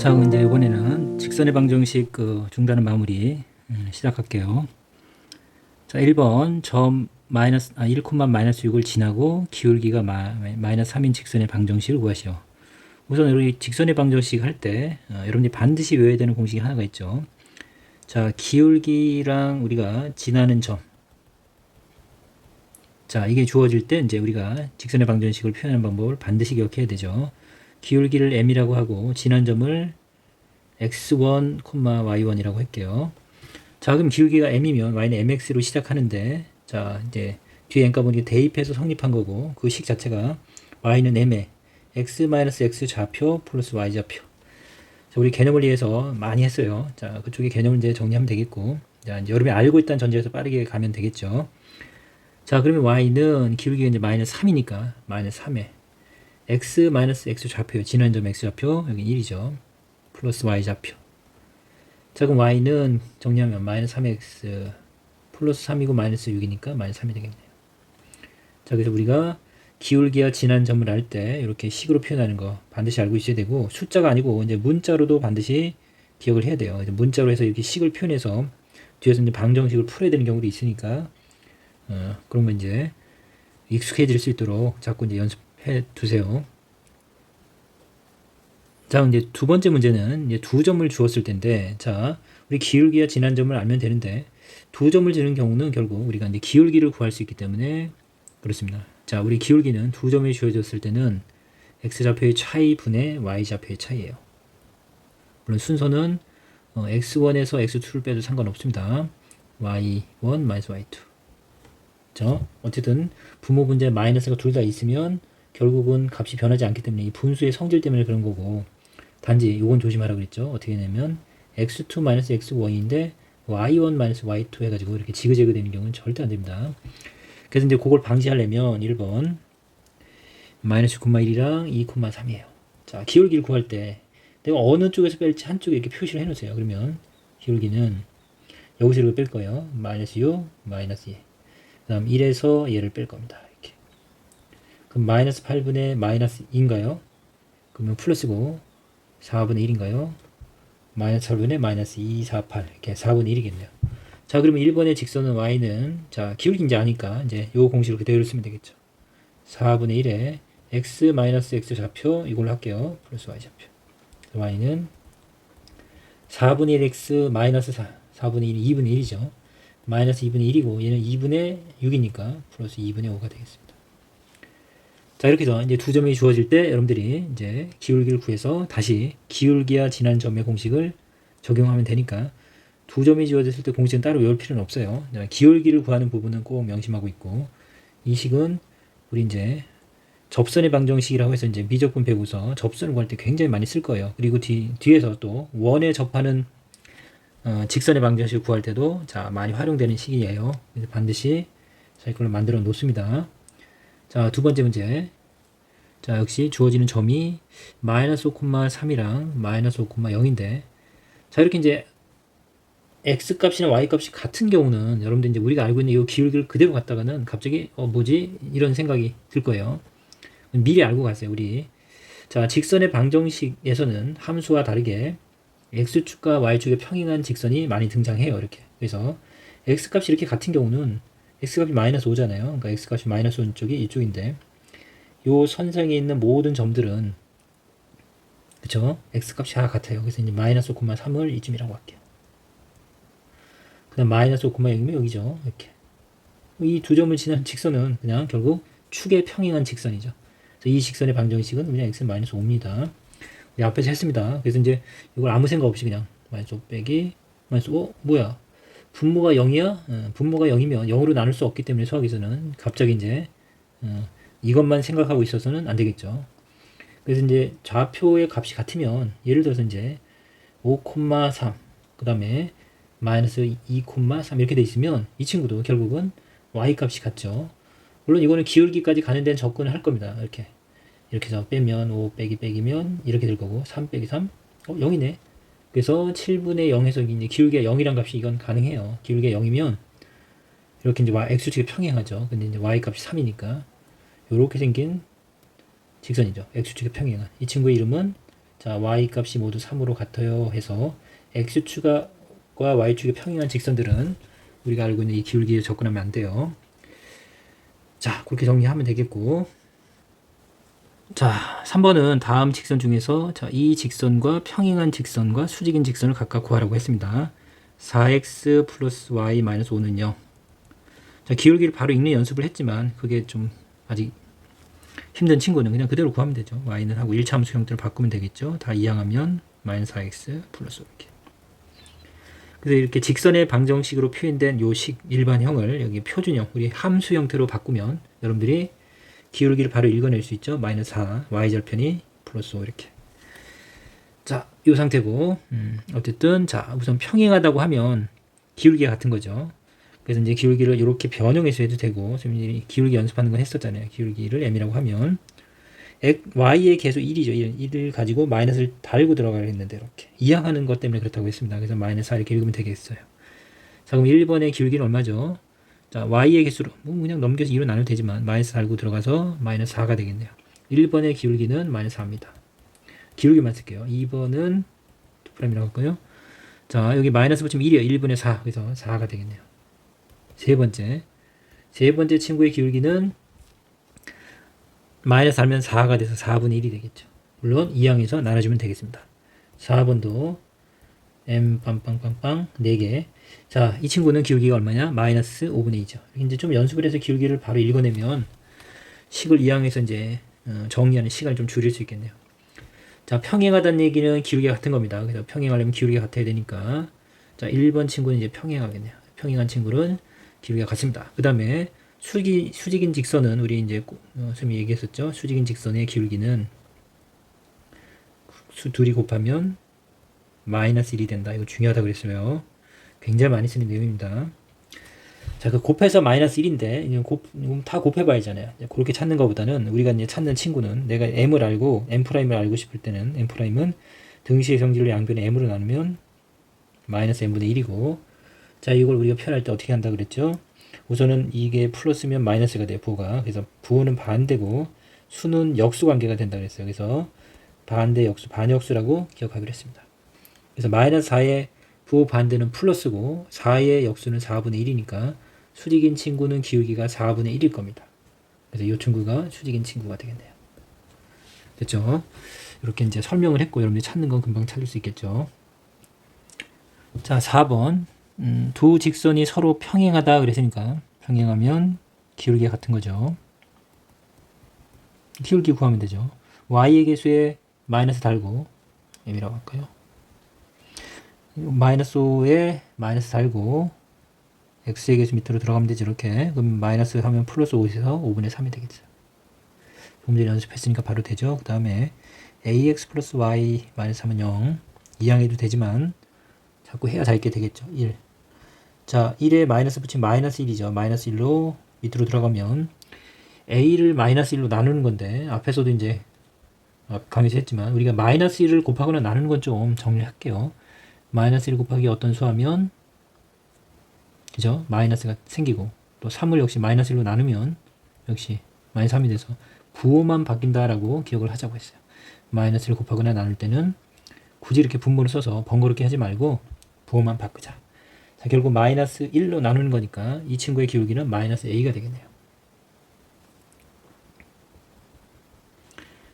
자, 그럼 이제 이번에는 직선의 방정식 중단은 마무리 시작할게요. 자, 1번 점 마이너스 1, 마이너스 6을 지나고 기울기가 마이너스 3인 직선의 방정식을 구하시오. 우선 우리 직선의 방정식 할 때 여러분들이 반드시 외워야 되는 공식이 하나가 있죠. 자, 기울기랑 우리가 지나는 점. 자, 이게 주어질 때 이제 우리가 직선의 방정식을 표현하는 방법을 반드시 기억해야 되죠. 기울기를 m이라고 하고 지난 점을 x1, y1이라고 할게요. 자, 그럼 기울기가 m이면 y는 mx로 시작하는데, 자, 이제 뒤에 n값 보니까 대입해서 성립한 거고, 그 식 자체가 y는 m에 x-x 좌표 플러스 y 좌표. 자, 우리 개념을 위해서 많이 했어요. 자, 그쪽에 개념을 이제 정리하면 되겠고, 자, 이제 여러분이 알고 있다는 전제에서 빠르게 가면 되겠죠. 자, 그러면 y는 기울기가 이제 마이너스 3이니까 마이너스 3에 x-x 좌표요. 지난 점 x 좌표 여기 1이죠. 플러스 y 좌표. 자, 그럼 y는 정리하면 마이너스 3x 플러스 3이고 마이너스 6이니까 마이너스 3이 되겠네요. 자, 그래서 우리가 기울기와 지난 점을 알 때 이렇게 식으로 표현하는 거 반드시 알고 있어야 되고, 숫자가 아니고 이제 문자로도 반드시 기억을 해야 돼요. 문자로 해서 이렇게 식을 표현해서 뒤에서 이제 방정식을 풀어야 되는 경우도 있으니까 그런 거 이제 익숙해질 수 있도록 자꾸 이제 연습해 두세요. 자, 이제 두 번째 문제는 이제 두 점을 주었을 텐데, 자, 우리 기울기와 지난 점을 알면 되는데, 두 점을 주는 경우는 결국 우리가 이제 기울기를 구할 수 있기 때문에 그렇습니다. 자, 우리 기울기는 두 점이 주어졌을 때는 x좌표의 차이 분의 y좌표의 차이예요. 물론 순서는 x1에서 x2를 빼도 상관없습니다. y1 마이너스 y2. 자, 어쨌든 분모 분자 마이너스가 둘 다 있으면 결국은 값이 변하지 않기 때문에 이 분수의 성질 때문에 그런 거고, 단지 이건 조심하라고 그랬죠. 어떻게 되냐면 x2 마이너스 x1인데 y1 마이너스 y2 해가지고 이렇게 지그재그 되는 경우는 절대 안 됩니다. 그래서 이제 그걸 방지하려면 1번 마이너스 9,1이랑 2,3이에요. 자, 기울기를 구할 때 내가 어느 쪽에서 뺄지 한쪽에 이렇게 표시를 해놓으세요. 그러면 기울기는 여기서 이렇게 뺄 거예요. 마이너스 6, 마이너스 2. 그 다음 1에서 얘를 뺄 겁니다. 이렇게. 그럼 마이너스 8분의 마이너스 2인가요? 그러면 플러스고 4분의 1인가요? 마이너스 8분의 마이너스 2, 4, 8 이렇게 4분의 1이겠네요. 자, 그러면 1번의 직선은 y는 자, 기울기 이제 아니까 이제 요 공식을 그대로 쓰면 되겠죠. 4분의 1에 x 마이너스 x 좌표 이걸로 할게요. 플러스 y 좌표. y는 4분의 1 x 마이너스 4, 4분의 1이 2분의 1이죠. 마이너스 2분의 1이고 얘는 2분의 6이니까 플러스 2분의 5가 되겠습니다. 자, 이렇게 해서 이제 두 점이 주어질 때 여러분들이 이제 기울기를 구해서 다시 기울기와 지난 점의 공식을 적용하면 되니까 두 점이 주어졌을 때 공식은 따로 외울 필요는 없어요. 기울기를 구하는 부분은 꼭 명심하고 있고, 이 식은 우리 이제 접선의 방정식이라고 해서 이제 미적분 배우서 접선을 구할 때 굉장히 많이 쓸 거예요. 그리고 뒤에서 또 원에 접하는 직선의 방정식을 구할 때도 자, 많이 활용되는 식이에요. 그래서 반드시 자, 이걸로 만들어 놓습니다. 자, 두 번째 문제. 자, 역시 주어지는 점이 마이너스 5,3이랑 마이너스 5,0인데, 자, 이렇게 이제 x 값이나 y 값이 같은 경우는 여러분들 이제 우리가 알고 있는 이 기울기를 그대로 갖다가는 갑자기 뭐지? 이런 생각이 들 거예요. 미리 알고 가세요, 우리. 자, 직선의 방정식에서는 함수와 다르게 x축과 y축의 평행한 직선이 많이 등장해요, 이렇게. 그래서 x 값이 이렇게 같은 경우는 x값이 마이너스 5잖아요. 그러니까 x값이 마이너스 5 쪽이 이쪽인데, 요 선상에 있는 모든 점들은, 그쵸? x값이 다 같아요. 그래서 이제 마이너스 5,3을 이쯤이라고 할게요. 그 다음 마이너스 5,0이면 여기죠. 이렇게. 이 두 점을 지난 직선은 그냥 결국 축에 평행한 직선이죠. 그래서 이 직선의 방정식은 그냥 x 마이너스 5입니다. 우리 앞에서 했습니다. 그래서 이제 이걸 아무 생각 없이 그냥 마이너스 5 빼기 마이너스 5 뭐야? 분모가 0이야? 분모가 0이면 0으로 나눌 수 없기 때문에 수학에서는 갑자기 이제 이것만 생각하고 있어서는 안 되겠죠. 그래서 이제 좌표의 값이 같으면 예를 들어서 이제 5,3 그 다음에 마이너스 2,3 이렇게 돼 있으면 이 친구도 결국은 y 값이 같죠. 물론 이거는 기울기까지 가는 데는 접근을 할 겁니다. 이렇게 해서 빼면 5 빼기 빼기면 이렇게 될 거고 3 빼기 3 0이네. 그래서 7분의 0에서 이제 기울기가 0이란 값이 이건 가능해요. 기울기가 0이면 이렇게 이제 x축이 평행하죠. 근데 이제 y 값이 3이니까 이렇게 생긴 직선이죠. x축이 평행한. 이 친구의 이름은 자, y 값이 모두 3으로 같아요 해서 x축과 y축의 평행한 직선들은 우리가 알고 있는 이 기울기에 접근하면 안 돼요. 자, 그렇게 정리하면 되겠고. 자, 3번은 다음 직선 중에서 자, 이 직선과 평행한 직선과 수직인 직선을 각각 구하라고 했습니다. 4x 플러스 y 마이너스 5는요. 자, 기울기를 바로 읽는 연습을 했지만 그게 좀 아직 힘든 친구는 그냥 그대로 구하면 되죠. y는 하고 1차 함수 형태를 바꾸면 되겠죠. 다 이항하면 마이너스 4x 플러스 5 이렇게. 그래서 이렇게 직선의 방정식으로 표현된 요식 일반형을 여기 표준형, 우리 함수 형태로 바꾸면 여러분들이 기울기를 바로 읽어낼 수 있죠. 마이너스 4, y절편이 플러스 5 이렇게. 자, 이 상태고 어쨌든 자 우선 평행하다고 하면 기울기가 같은 거죠. 그래서 이제 기울기를 이렇게 변형해서 해도 되고 선생님이 기울기 연습하는 건 했었잖아요. 기울기를 m이라고 하면 y의 계수 1이죠. 1을 가지고 마이너스를 달고 들어가려 했는데 이렇게 이항하는 것 때문에 그렇다고 했습니다. 그래서 마이너스 4 이렇게 읽으면 되겠어요. 자, 그럼 1번의 기울기는 얼마죠? 자, y의 개수로 뭐 그냥 넘겨서 2로 나눠도 되지만 마이너스 달고 들어가서 마이너스 4가 되겠네요. 1번의 기울기는 마이너스 4입니다. 기울기만 쓸게요. 2번은 2'이라고 할까요? 자, 여기 마이너스 붙이면 1이에요. 1분의 4. 그래서 4가 되겠네요. 세 번째 친구의 기울기는 마이너스 달면 4가 돼서 4분의 1이 되겠죠. 물론 이항에서 나눠주면 되겠습니다. 4번도 m 빵빵빵빵 4개. 자, 이 친구는 기울기가 얼마냐? 마이너스 5분의 2죠. 이제 좀 연습을 해서 기울기를 바로 읽어내면 식을 이항해서 이제 정리하는 시간을 좀 줄일 수 있겠네요. 자, 평행하다는 얘기는 기울기가 같은 겁니다. 그래서 평행하려면 기울기가 같아야 되니까 자, 1번 친구는 이제 평행하겠네요. 평행한 친구는 기울기가 같습니다. 그 다음에 수직인 직선은 우리 이제 선생님이 얘기했었죠. 수직인 직선의 기울기는 둘이 곱하면 마이너스 1이 된다. 이거 중요하다고 그랬어요. 굉장히 많이 쓰는 내용입니다. 자, 그 곱해서 마이너스 1인데 이건 다 곱해봐야 하잖아요. 그렇게 찾는 것보다는 우리가 이제 찾는 친구는 내가 m을 알고 m'을 알고 싶을 때는 m'은 등식의 성질을 양변에 m으로 나누면 마이너스 m분의 1이고 자, 이걸 우리가 표현할 때 어떻게 한다 그랬죠? 우선은 이게 플러스면 마이너스가 돼요. 부호가. 그래서 부호는 반대고 수는 역수 관계가 된다 그랬어요. 그래서 반대 역수, 반역수라고 기억하기로 했습니다. 그래서 마이너스 4의 부호 반대는 플러스고 4의 역수는 4분의 1이니까 수직인 친구는 기울기가 4분의 1일 겁니다. 그래서 이 친구가 수직인 친구가 되겠네요. 됐죠? 이렇게 이제 설명을 했고 여러분들이 찾는 건 금방 찾을 수 있겠죠. 자, 4번. 두 직선이 서로 평행하다 그랬으니까 평행하면 기울기가 같은 거죠. 기울기 구하면 되죠. y의 개수에 마이너스 달고 m이라고 할까요? 마이너스 5에 마이너스 달고 x의 개수 밑으로 들어가면 되죠. 이렇게. 그럼 마이너스 하면 플러스 5에서 5분의 3이 되겠죠. 조금 전에 연습했으니까 바로 되죠. 그 다음에 ax 플러스 y 마이너스 하면 0 이항해도 되지만 자꾸 해야 잘 있게 되겠죠. 1. 자, 1에 마이너스 붙이면 마이너스 1이죠. 마이너스 1로 밑으로 들어가면 a를 마이너스 1로 나누는 건데 앞에서도 이제 강의에서 했지만 우리가 마이너스 1을 곱하거나 나누는 건 좀 정리할게요. 마이너스 1 곱하기 어떤 수하면 그죠? 마이너스가 생기고 또 3을 역시 마이너스 1로 나누면 역시 마이너스 3이 돼서 부호만 바뀐다라고 기억을 하자고 했어요. 마이너스 1 곱하거나 나눌 때는 굳이 이렇게 분모를 써서 번거롭게 하지 말고 부호만 바꾸자. 자, 결국 마이너스 1로 나누는 거니까 이 친구의 기울기는 마이너스 a가 되겠네요.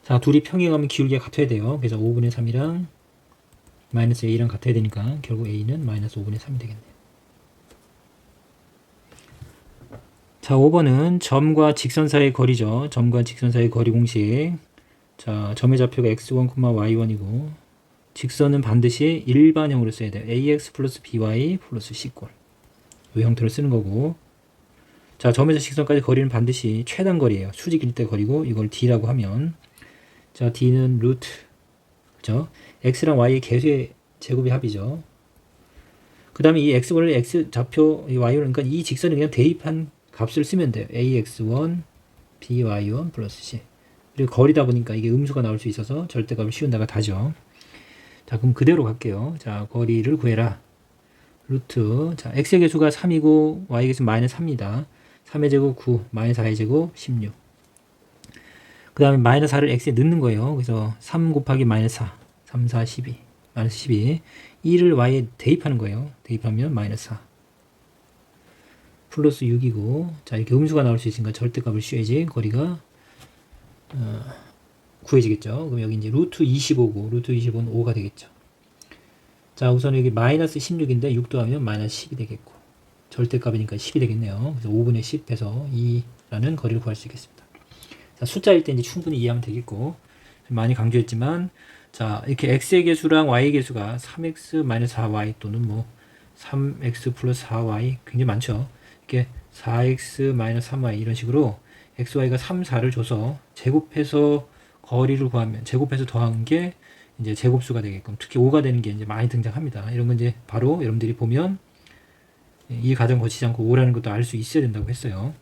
자, 둘이 평행하면 기울기가 같아야 돼요. 그래서 5분의 3이랑 마이너스 a랑 같아야 되니까 결국 a는 마이너스 5분의 3이 되겠네요. 자, 5번은 점과 직선 사이의 거리죠. 점과 직선 사이의 거리 공식. 자, 점의 좌표가 x1, y1이고 직선은 반드시 일반형으로 써야 돼요. ax 플러스 by 플러스 c꼴. 이 형태로 쓰는 거고. 자, 점에서 직선까지 거리는 반드시 최단 거리예요. 수직일 때 거리고 이걸 d라고 하면 자, d는 루트 그죠? x랑 y의 개수의 제곱의 합이죠. 그 다음에 이 x를 x 좌표 이 y를 그러니까 이 직선에 그냥 대입한 값을 쓰면 돼요. ax1 by1 플러스 c. 그리고 거리다 보니까 이게 음수가 나올 수 있어서 절대값을 씌운다가 다죠. 자, 그럼 그대로 갈게요. 자, 거리를 구해라. 루트. 자, x의 개수가 3이고 y의 개수는 마이너스 3입니다. 3의 제곱 9, 마이너스 4의 제곱 16. 그 다음에 마이너스 4를 x에 넣는 거예요. 그래서 3 곱하기 마이너스 4. 3, 4, 12. 마이너스 12. 2를 y에 대입하는 거예요. 대입하면 마이너스 4. 플러스 6이고, 자, 이렇게 음수가 나올 수 있으니까 절대값을 씌워야지 거리가 구해지겠죠. 그럼 여기 이제 루트 25고, 루트 25는 5가 되겠죠. 자, 우선 여기 마이너스 16인데 6 더하면 마이너스 10이 되겠고, 절대값이니까 10이 되겠네요. 그래서 5분의 10 해서 2라는 거리를 구할 수 있겠습니다. 자, 숫자일 때 이제 충분히 이해하면 되겠고, 많이 강조했지만, 자, 이렇게 x의 개수랑 y의 개수가 3x-4y 또는 뭐 3x 플러스 4y 굉장히 많죠. 이렇게 4x-3y 이런 식으로 x, y가 3, 4를 줘서 제곱해서 거리를 구하면 제곱해서 더한 게 이제 제곱수가 되게끔, 특히 5가 되는 게 이제 많이 등장합니다. 이런 건 이제 바로 여러분들이 보면 이 과정 거치지 않고 5라는 것도 알 수 있어야 된다고 했어요.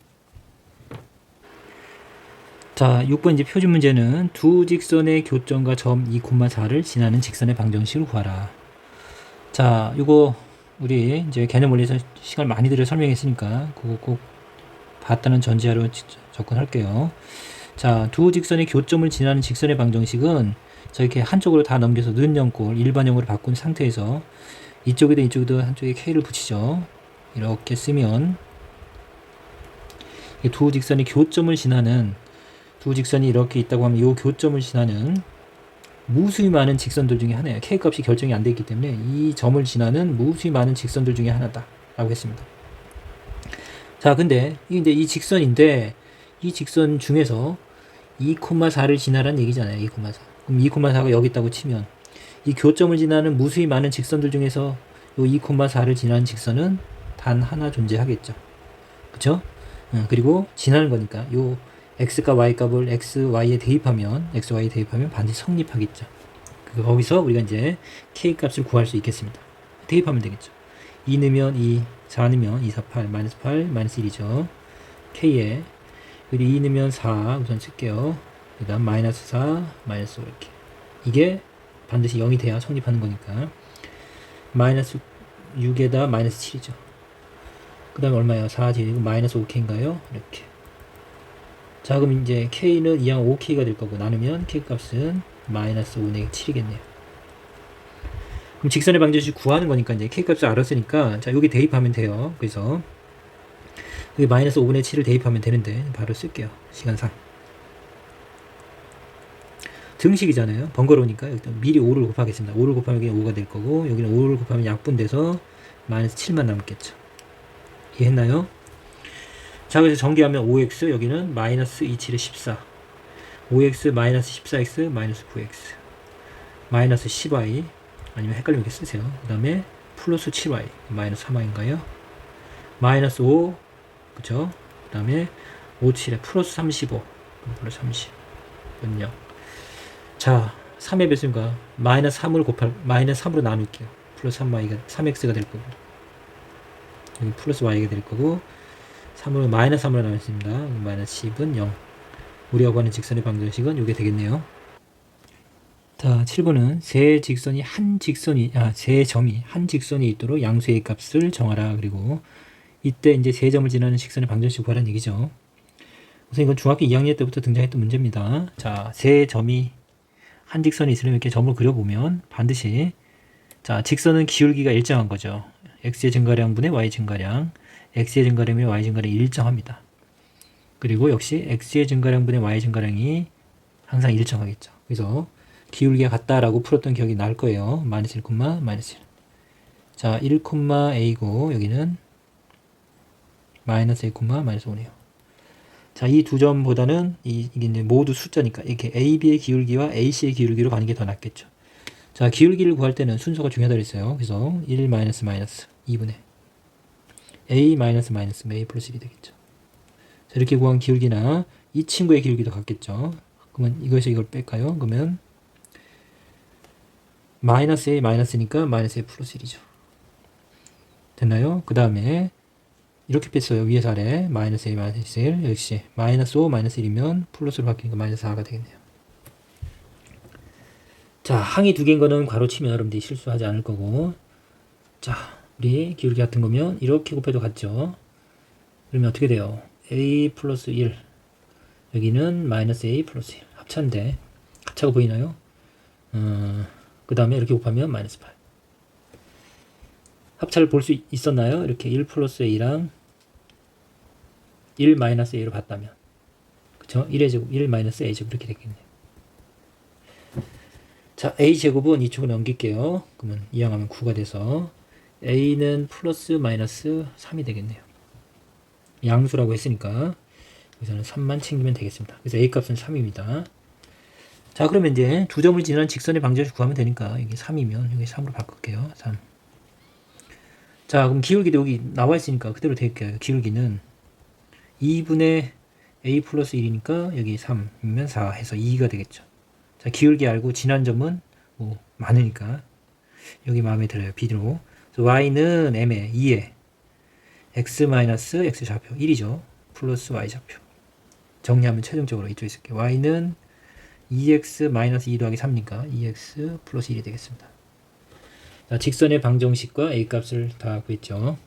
자, 6번 이제 표준 문제는 두 직선의 교점과 점 2,4를 지나는 직선의 방정식을 구하라. 자, 이거 우리 이제 개념 원리에서 시간 많이 들여 설명했으니까 그거 꼭 봤다는 전제하로 접근할게요. 자, 두 직선의 교점을 지나는 직선의 방정식은 저렇게 한쪽으로 다 넘겨서 는형꼴 일반형으로 바꾼 상태에서 이쪽에도 이쪽에도 한쪽에 k를 붙이죠. 이렇게 쓰면 두 직선의 교점을 지나는, 두 직선이 이렇게 있다고 하면 이 교점을 지나는 무수히 많은 직선들 중에 하나예요. k값이 결정이 안 되어 있기 때문에 이 점을 지나는 무수히 많은 직선들 중에 하나다 라고 했습니다. 자, 근데 이제 이 직선인데 이 직선 중에서 2,4를 지나라는 얘기잖아요. 2,4. 그럼 2,4가 여기 있다고 치면 이 교점을 지나는 무수히 많은 직선들 중에서 이 2,4를 지나는 직선은 단 하나 존재하겠죠. 그쵸? 그리고 지나는 거니까 요 x과 y 값을 x, y에 대입하면 반드시 성립하겠죠. 거기서 우리가 이제 k 값을 구할 수 있겠습니다. 대입하면 되겠죠. 2 넣으면 2, 4 넣으면 2, 4, 8, 마이너스 8, 마이너스 1이죠. k에 그리고 2 넣으면 4 우선 쓸게요. 그 다음 마이너스 4, 마이너스 5 이렇게. 이게 반드시 0이 돼야 성립하는 거니까 마이너스 6에다 마이너스 7이죠. 그 다음에 얼마예요? 4 제곱 마이너스 5k인가요? 이렇게. 자, 그럼 이제 k는 이항 5k가 될 거고 나누면 k 값은 마이너스 5의 7이겠네요. 그럼 직선의 방정식 구하는 거니까 이제 k 값을 알았으니까 자, 여기 대입하면 돼요. 그래서 여기 마이너스 5분의 7을 대입하면 되는데 바로 쓸게요. 시간상. 등식이잖아요. 번거로우니까 일단 미리 5를 곱하겠습니다. 5를 곱하면 여기 5가 될 거고 여기는 5를 곱하면 약분돼서 마이너스 7만 남겠죠. 이해했나요? 자, 그래서 전개하면 5x 여기는 마이너스 27에 14 5x 마이너스 14x 마이너스 9x 마이너스 10y 아니면 헷갈리면 이렇게 쓰세요. 그 다음에 플러스 7y 마이너스 3y인가요? 마이너스 5 그쵸? 그 다음에 5, 7에 플러스 35 플러스 30 0. 자, 3의 배수인가? 마이너스 3을 마이너스 3으로 나눌게요. 플러스 3y가 3x가 될 거고 여기 플러스 y가 될 거고 3으로 마이너스 3으로 나눴습니다. 마이너스 10은 0. 우리가 구하는 직선의 방정식은 이게 되겠네요. 자, 7번은 세 점이 한 직선이 있도록 양수의 값을 정하라. 그리고 이때 이제 세 점을 지나는 직선의 방정식을 구하라는 얘기죠. 우선 이건 중학교 2학년 때부터 등장했던 문제입니다. 자, 세 점이 한 직선이 있으려면 이렇게 점을 그려보면 반드시 자, 직선은 기울기가 일정한 거죠. x의 증가량분의 y 증가량, x의 증가량분의 y 증가량이 일정합니다. 그리고 역시 x의 증가량분의 y 증가량이 항상 일정하겠죠. 그래서 기울기가 같다라고 풀었던 기억이 날 거예요. 마이너스 1, 마이너스 1. 자, 1, a고 여기는 마이너스 1, 마이너스 5네요. 자, 이 두 점보다는 이게 이제 모두 숫자니까 이렇게 AB의 기울기와 AC의 기울기로 가는 게 더 낫겠죠. 자, 기울기를 구할 때는 순서가 중요하다고 했어요. 그래서 1 마이너스 2분의 A 마이너스 A 플러스 1이 되겠죠. 자, 이렇게 구한 기울기나 이 친구의 기울기도 같겠죠. 그러면 이것에서 이걸 뺄까요? 그러면 마이너스 A 마이너스니까 마이너스 A 플러스 1이죠. 됐나요? 그 다음에 이렇게 뺐어요. 위에서 아래 마이너스 A 마이너스 1 역시 마이너스 5 마이너스 1이면 플러스로 바뀌니까 마이너스 4가 되겠네요. 자, 항이 두 개인 거는 괄호 치면 여러분들이 실수하지 않을 거고 자, 우리 기울기 같은 거면 이렇게 곱해도 같죠. 그러면 어떻게 돼요? A 플러스 1 여기는 마이너스 A 플러스 1 합차인데 합차가 보이나요? 그 다음에 이렇게 곱하면 마이너스 8. 합차를 볼 수 있었나요? 이렇게 1 플러스 a랑 1 마이너스 a로 봤다면. 그쵸? 1의 제곱, 1 마이너스 a 제곱 이렇게 되겠네요. 자, a 제곱은 이쪽으로 넘길게요. 그러면 이항하면 9가 돼서 a는 플러스 마이너스 3이 되겠네요. 양수라고 했으니까 여기서는 3만 챙기면 되겠습니다. 그래서 a 값은 3입니다. 자, 그러면 이제 두 점을 지나는 직선의 방정식 구하면 되니까 이게 3이면 여기 3으로 바꿀게요. 3. 자, 그럼 기울기도 여기 나와 있으니까 그대로 될게요. 기울기는 2분의 a 플러스 1이니까 여기 3이면 4 해서 2가 되겠죠. 자, 기울기 알고 지난 점은 뭐 많으니까 여기 마음에 들어요. b로. y는 m에 2에 x 마이너스 x 좌표 1이죠. 플러스 y 좌표. 정리하면 최종적으로 이쪽에 있을게요. y는 2x 마이너스 2 더하기 3니까 2x 플러스 1이 되겠습니다. 자, 직선의 방정식과 a 값을 다 구했죠.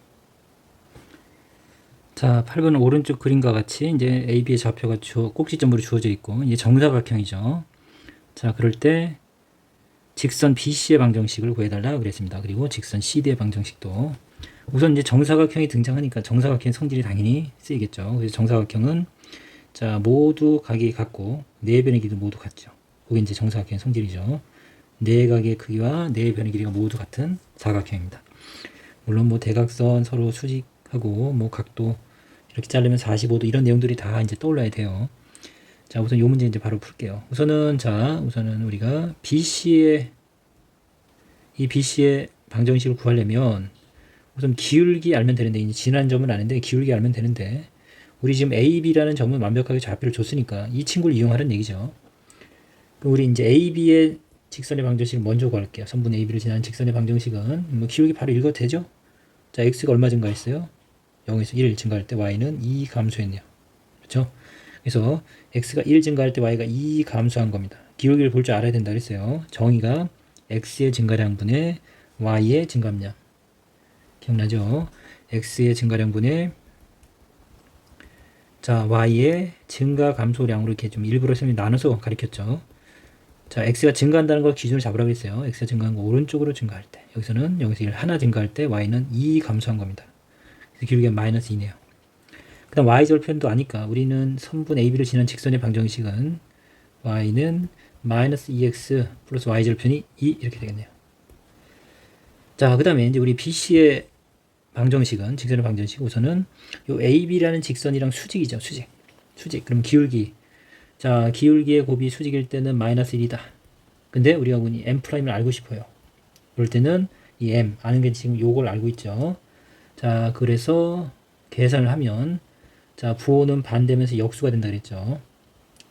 자, 8번 오른쪽 그림과 같이 이제 a, b의 좌표가 꼭지점으로 주어져 있고 이제 정사각형이죠. 자, 그럴 때 직선 BC의 방정식을 구해달라 그랬습니다. 그리고 직선 CD의 방정식도 우선 이제 정사각형이 등장하니까 정사각형의 성질이 당연히 쓰이겠죠. 그래서 정사각형은 자, 모두 각이 같고 네 변의 길이도 모두 같죠. 그게 이제 정사각형의 성질이죠. 네 각의 크기와 네 변의 길이가 모두 같은 사각형입니다. 물론 뭐 대각선 서로 수직하고 뭐 각도 이렇게 자르면 45도 이런 내용들이 다 이제 떠올라야 돼요. 자, 우선 이 문제 이제 바로 풀게요. 우선은 우리가 BC의 방정식을 구하려면 우선 기울기 알면 되는데 이제 지난 점은 아는데 기울기 알면 되는데 우리 지금 AB라는 점은 완벽하게 좌표를 줬으니까 이 친구를 이용하는 얘기죠. 그럼 우리 이제 AB의 직선의 방정식을 먼저 구할게요. 선분 AB를 지나는 직선의 방정식은 뭐 기울기 바로 읽어도 되죠? 자, X가 얼마 증가했어요? 0에서 1 증가할 때 Y는 2 감소했네요. 그렇죠? 그래서 X가 1 증가할 때 Y가 2 감소한 겁니다. 기울기를 볼 줄 알아야 된다 그랬어요. 정의가 X의 증가량분의 Y의 증감량. 기억나죠? X의 증가량분의 자, Y의 증가 감소량으로 이렇게 좀 일부러 선생님이 나눠서 가르쳤죠. 자, X가 증가한다는 걸 기준으로 잡으라고 했어요. X가 증가한 거 오른쪽으로 증가할 때. 여기서는 여기서 1 하나 증가할 때 Y는 2 감소한 겁니다. 그래서 기울기가 마이너스 2네요. 그 다음 Y절편도 아니까 우리는 선분 AB를 지난 직선의 방정식은 Y는 마이너스 2X 플러스 Y절편이 2 이렇게 되겠네요. 자, 그 다음에 이제 우리 BC의 방정식은 직선의 방정식 우선은 요 AB라는 직선이랑 수직이죠. 수직. 그럼 기울기. 자, 기울기의 곱이 수직일 때는 마이너스 1이다. 근데 우리가 이 M'을 알고 싶어요. 그럴 때는 이 M 아는 게 지금 요걸 알고 있죠. 자, 그래서 계산을 하면 자, 부호는 반대면서 역수가 된다 그랬죠.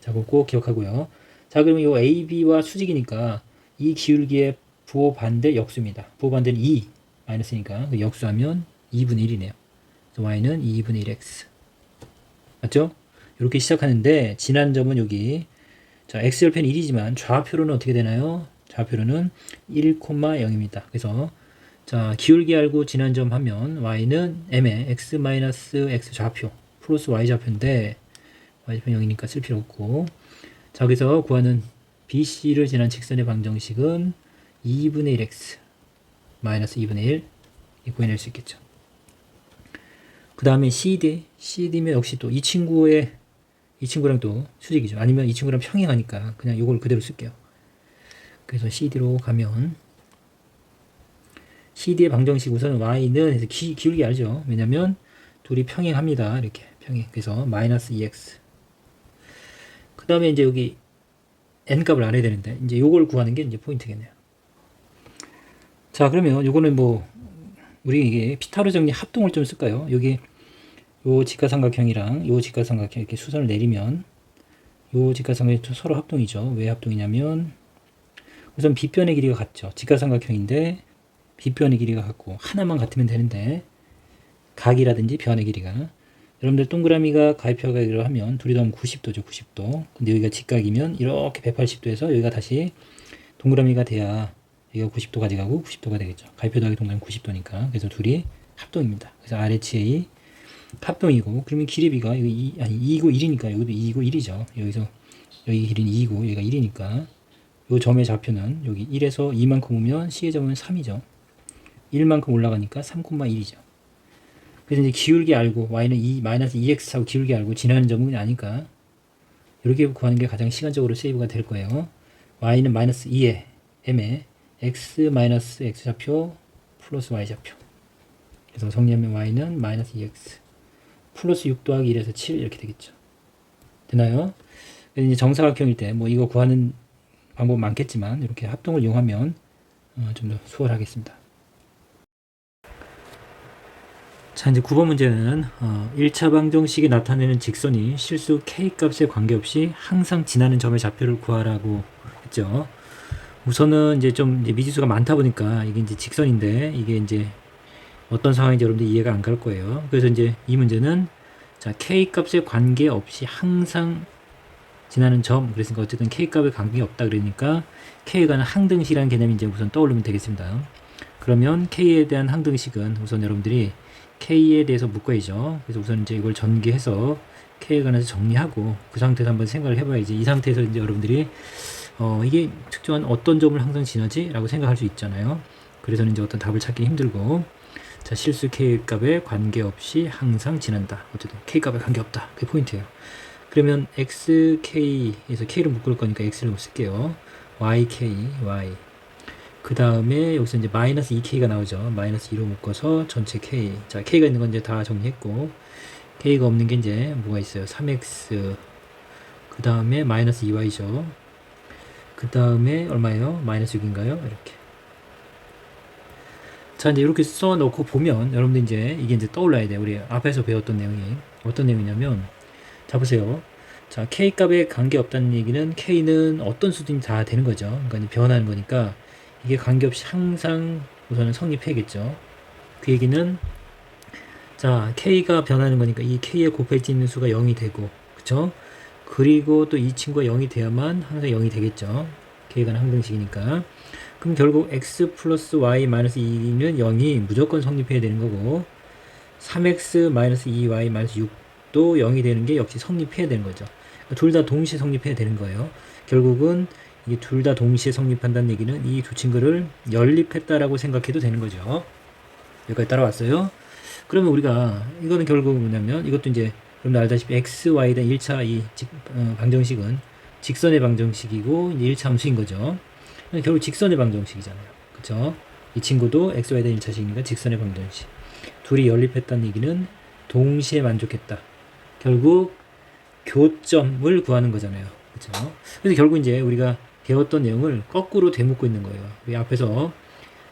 자, 그거 꼭 기억하고요. 자, 그러면 요 AB와 수직이니까 이 기울기의 부호 반대 역수입니다. 부호 반대는 2 마이너스니까 역수하면 2분의 1이네요. Y는 2분의 1X. 맞죠? 이렇게 시작하는데 지난 점은 여기 자, X절편 1이지만 좌표로는 어떻게 되나요? 좌표로는 1,0입니다. 그래서 자, 기울기 알고 지난 점 하면 Y는 M의 X-X 좌표 플러스 Y 좌표인데 Y좌표 0이니까 쓸 필요 없고 자, 그래서 구하는 BC를 지난 직선의 방정식은 2분의 1X 마이너스 2분의 1 구해낼 수 있겠죠. 그 다음에 CD면 역시 또 이 친구랑 또 수직이죠. 아니면 이 친구랑 평행하니까 그냥 이걸 그대로 쓸게요. 그래서 CD로 가면 CD의 방정식 우선은 Y는 해서 기울기 알죠. 왜냐면 둘이 평행합니다. 이렇게 평행. 그래서 마이너스 2X. 그 다음에 이제 여기 N 값을 알아야 되는데 이제 요걸 구하는 게 이제 포인트겠네요. 자, 그러면 요거는 뭐 우리 이게 피타고라스 정리 합동을 좀 쓸까요? 여기 요 직각삼각형이랑 요 직각삼각형 이렇게 수선을 내리면 요 직각삼각형이 서로 합동이죠. 왜 합동이냐면 우선 빗변의 길이가 같죠. 직각삼각형인데 빗변의 길이가 같고 하나만 같으면 되는데 각이라든지 변의 길이가 여러분들 동그라미가 가위표가기로 하면 둘이 더하면 90도죠. 90도. 근데 여기가 직각이면 이렇게 180도에서 여기가 다시 동그라미가 돼야 여기가 90도 가져가고 90도가 되겠죠. 가위표 더하기 동그라미 90도니까. 그래서 둘이 합동입니다. 그래서 RHA 합동이고 그러면 길이비가 여기 2이고 1이니까 여기도 2이고 1이죠. 여기서 여기 길이는 2이고 여기가 1이니까 요 점의 좌표는 여기 1에서 2만큼 오면 C의 점은 3이죠. 1만큼 올라가니까 3,1이죠. 그래서 이제 기울기 알고 y는 2-2x하고 기울기 알고 지나는 점은 아니까 이렇게 구하는 게 가장 시간적으로 세이브가 될 거예요. y는 마이너스 2에 m에 x 마이너스 x 좌표 플러스 y 좌표. 그래서 정리하면 y는 마이너스 2x 플러스 6 더하기 1에서 7 이렇게 되겠죠. 되나요? 이제 정사각형일 때 뭐 이거 구하는 방법 많겠지만 이렇게 합동을 이용하면 좀 더 수월하겠습니다. 자, 이제 9번 문제는 1차 방정식에 나타내는 직선이 실수 k 값에 관계없이 항상 지나는 점의 좌표를 구하라고 했죠. 우선은 이제 좀 이제 미지수가 많다 보니까 이게 이제 직선인데 이게 이제 어떤 상황인지 여러분들 이해가 안 갈 거예요. 그래서 이제 이 문제는 자, k 값에 관계없이 항상 지나는 점, 그랬으니까 어쨌든 k 값에 관계없다 그러니까 k에 관한 항등식이라는 개념이 이제 우선 떠오르면 되겠습니다. 그러면 k에 대한 항등식은 우선 여러분들이 k에 대해서 묶어야죠. 그래서 우선 이제 이걸 전개해서 k에 관해서 정리하고 그 상태에서 한번 생각을 해봐야지. 이 상태에서 이제 여러분들이 이게 특정한 어떤 점을 항상 지나지? 라고 생각할 수 있잖아요. 그래서는 이제 어떤 답을 찾기 힘들고 자, 실수 k 값에 관계없이 항상 지난다. 어쨌든 k 값에 관계없다. 그게 포인트예요. 그러면 xk에서 k를 묶을 거니까 x를 쓸게요. yk, y. 그 다음에 여기서 이제 마이너스 2k가 나오죠. 마이너스 2로 묶어서 전체 k. 자, k가 있는 건 이제 다 정리했고, k가 없는 게 이제 뭐가 있어요? 3x. 그 다음에 마이너스 2y죠. 그 다음에 얼마예요? 마이너스 6인가요? 이렇게. 자, 이제 이렇게 써놓고 보면, 여러분들 이제 이게 이제 떠올라야 돼요. 우리 앞에서 배웠던 내용이. 어떤 내용이냐면, 자, 보세요. 자, k 값에 관계없다는 얘기는 k는 어떤 수든 다 되는 거죠. 그러니까 이제 변하는 거니까, 이게 관계없이 항상 우선은 성립해야겠죠. 그 얘기는 자, k가 변하는 거니까 이 k에 곱해져 있는 수가 0이 되고 그쵸? 그리고 또 이 친구가 0이 돼야만 항상 0이 되겠죠. k가 항등식이니까. 그럼 결국 x 플러스 y 마이너스 2는 0이 무조건 성립해야 되는 거고 3x 마이너스 2y 마이너스 6도 0이 되는 게 역시 성립해야 되는 거죠. 둘 다 동시에 성립해야 되는 거예요. 결국은 이게 둘 다 동시에 성립한다는 얘기는 이 두 친구를 연립했다라고 생각해도 되는 거죠. 여기까지 따라왔어요. 그러면 우리가 이거는 결국 뭐냐면 이것도 이제 여러분들 알다시피 x, y에 대한 1차 이 방정식은 직선의 방정식이고 이제 1차 함수인 거죠. 결국 직선의 방정식이잖아요. 그쵸? 이 친구도 x, y에 대한 1차식이니까 직선의 방정식. 둘이 연립했다는 얘기는 동시에 만족했다. 결국 교점을 구하는 거잖아요. 그쵸? 그래서 결국 이제 우리가 배웠던 내용을 거꾸로 되묻고 있는 거예요. 이 앞에서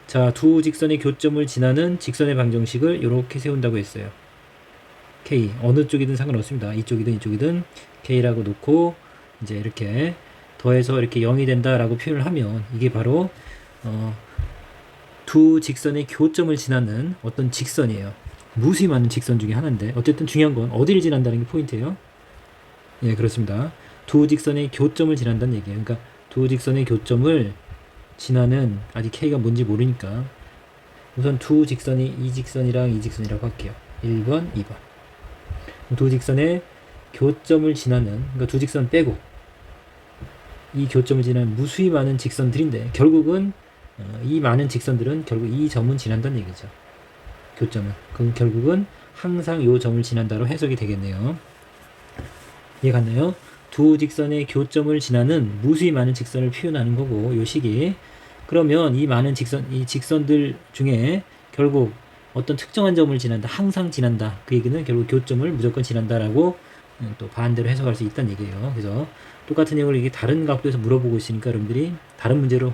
자, 두 직선의 교점을 지나는 직선의 방정식을 이렇게 세운다고 했어요. k 어느 쪽이든 상관없습니다. 이쪽이든 이쪽이든 k라고 놓고 이제 이렇게 더해서 이렇게 0이 된다라고 표현을 하면 이게 바로 두 직선의 교점을 지나는 어떤 직선이에요. 무수히 많은 직선 중에 하나인데 어쨌든 중요한 건 어디를 지난다는 게 포인트예요. 예, 그렇습니다. 두 직선의 교점을 지난다는 얘기예요. 그러니까 두 직선의 교점을 지나는 아직 k가 뭔지 모르니까 우선 두 직선이 이 직선이랑 이 직선이라고 할게요. 1번, 2번. 두 직선의 교점을 지나는 그러니까 두 직선 빼고 이 교점을 지나는 무수히 많은 직선들인데 결국은 이 많은 직선들은 결국 이 점은 지난다는 얘기죠. 교점은. 그럼 결국은 항상 이 점을 지난다로 해석이 되겠네요. 이해 갔나요? 두 직선의 교점을 지나는 무수히 많은 직선을 표현하는 거고 이 식이 그러면 이 많은 직선, 이 직선들 중에 결국 어떤 특정한 점을 지난다, 항상 지난다. 그 얘기는 결국 교점을 무조건 지난다라고 또 반대로 해석할 수 있다는 얘기예요. 그래서 똑같은 내용을 이게 다른 각도에서 물어보고 있으니까 여러분들이 다른 문제로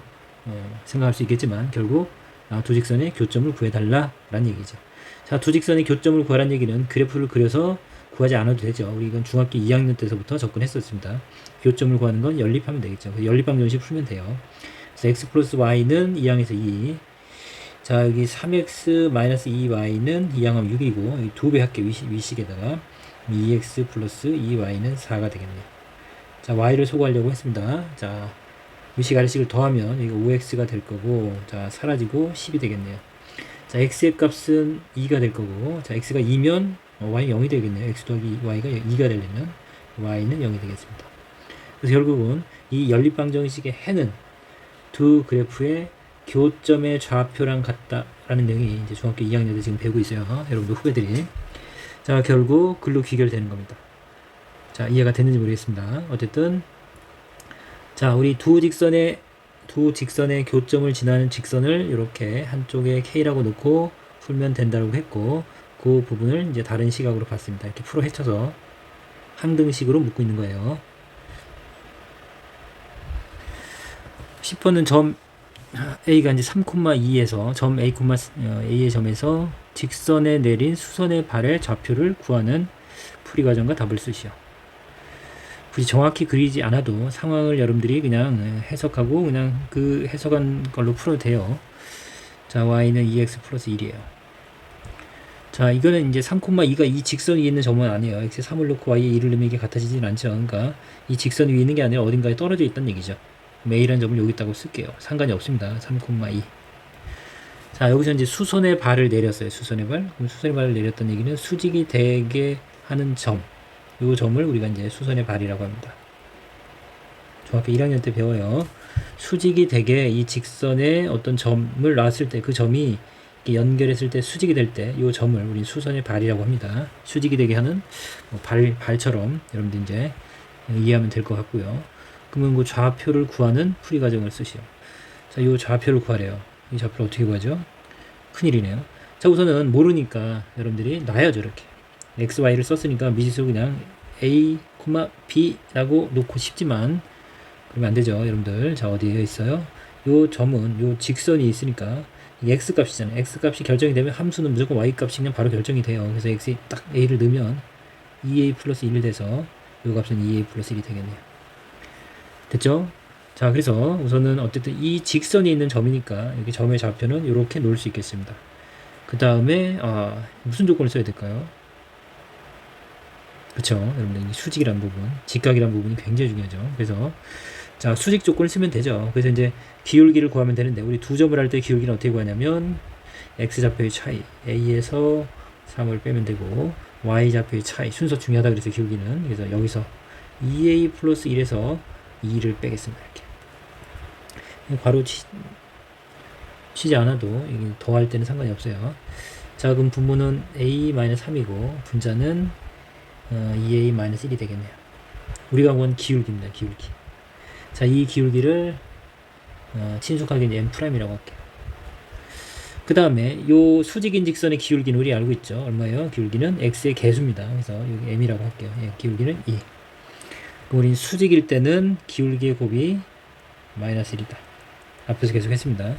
생각할 수 있겠지만 결국 두 직선의 교점을 구해달라라는 얘기죠. 자, 두 직선의 교점을 구하라는 얘기는 그래프를 그려서 구하지 않아도 되죠. 우리 이건 중학교 2학년 때서부터 접근했었습니다. 교점을 구하는 건 연립하면 되겠죠. 연립방정식 풀면 돼요. 그래서 x 플러스 y는 2항에서 2. 자, 여기 3x 마이너스 2y는 2항하면 6이고 2배 할게요. 위식에다가 2x 플러스 2y는 4가 되겠네요. 자, y를 소구하려고 했습니다. 자, 위식 아래식을 더하면 이거 5x가 될 거고 자, 사라지고 10이 되겠네요. 자, x의 값은 2가 될 거고 자, x가 2면 y는 0이 되겠네요. x 더하기 y가 2가 되려면 y는 0이 되겠습니다. 그래서 결국은 이 연립방정식의 해는 두 그래프의 교점의 좌표랑 같다라는 내용이 이제 중학교 2학년 때 지금 배우고 있어요. 여러분들 후배들이. 자, 결국 글로 귀결되는 겁니다. 자, 이해가 됐는지 모르겠습니다. 어쨌든 자, 우리 두 직선의 교점을 지나는 직선을 이렇게 한쪽에 K라고 놓고 풀면 된다고 했고, 그 부분을 이제 다른 시각으로 봤습니다. 이렇게 풀어 헤쳐서 항등식으로 묶고 있는 거예요. 10번은 점 A가 이제 3,2에서 점 A의 점에서 직선에 내린 수선의 발의 좌표를 구하는 풀이 과정과 답을 쓰시오. 굳이 정확히 그리지 않아도 상황을 여러분들이 그냥 해석하고 그냥 그 해석한 걸로 풀어도 돼요. 자, y는 2x 플러스 1이에요. 자, 이거는 이제 3,2가 이 직선 위에 있는 점은 아니에요. x에 3을 넣고 y에 2를 넣으면 이게 같아지진 않죠. 그러니까 이 직선 위에 있는 게 아니라 어딘가에 떨어져 있다는 얘기죠. a라는 점을 여기 있다고 쓸게요. 상관이 없습니다. 3,2. 자, 여기서 이제 수선의 발을 내렸어요. 수선의 발. 그럼 수선의 발을 내렸다는 얘기는 수직이 되게 하는 점. 이 점을 우리가 이제 수선의 발이라고 합니다. 중학교 1학년 때 배워요. 수직이 되게 이 직선에 어떤 점을 놨을 때 그 점이 연결했을 때 수직이 될 때 이 점을 우리 수선의 발이라고 합니다. 수직이 되게 하는 뭐 발처럼 여러분들 이제 이해하면 될 것 같고요. 그러면 그 좌표를 구하는 풀이 과정을 쓰시오. 자, 이 좌표를 구하래요. 이 좌표를 어떻게 구하죠? 큰일이네요. 자, 우선은 모르니까 여러분들이 놔야죠. 이렇게 x, y를 썼으니까 미지수 그냥 a, b라고 놓고 싶지만 그러면 안 되죠, 여러분들. 자, 어디에 있어요? 요 점은 요 직선이 있으니까 x 값이잖아요. x 값이 결정이 되면 함수는 무조건 y 값이 그냥 바로 결정이 돼요. 그래서 x에 딱 a를 넣으면 2a 플러스 1이 돼서 요 값은 2a 플러스 1이 되겠네요. 됐죠? 자, 그래서 우선은 어쨌든 이 직선이 있는 점이니까 여기 점의 좌표는 이렇게 놓을 수 있겠습니다. 그 다음에 무슨 조건을 써야 될까요? 그쵸, 여러분들 수직이란 부분, 직각이란 부분이 굉장히 중요하죠. 그래서 자, 수직 조건을 쓰면 되죠. 그래서 이제 기울기를 구하면 되는데 우리 두 점을 할 때 기울기는 어떻게 구하냐면 x 좌표의 차이, a에서 3을 빼면 되고 y 좌표의 차이, 순서 중요하다 그래서 기울기는. 그래서 여기서 2a 플러스 1에서 2를 빼겠습니다. 이렇게 괄호 치지 않아도 더 할 때는 상관이 없어요. 자, 그럼 분모는 a-3이고 분자는 2a-1이 되겠네요. 우리가 본 기울기입니다. 기울기. 자, 이 기울기를 친숙하게 이제 m'이라고 할게요. 그 다음에 요 수직인 직선의 기울기는 우리 알고 있죠. 얼마예요? 기울기는 x의 개수입니다. 그래서 여기 m이라고 할게요. 예, 기울기는 2. 우린 수직일 때는 기울기의 곱이 마이너스 1이다. 앞에서 계속 했습니다.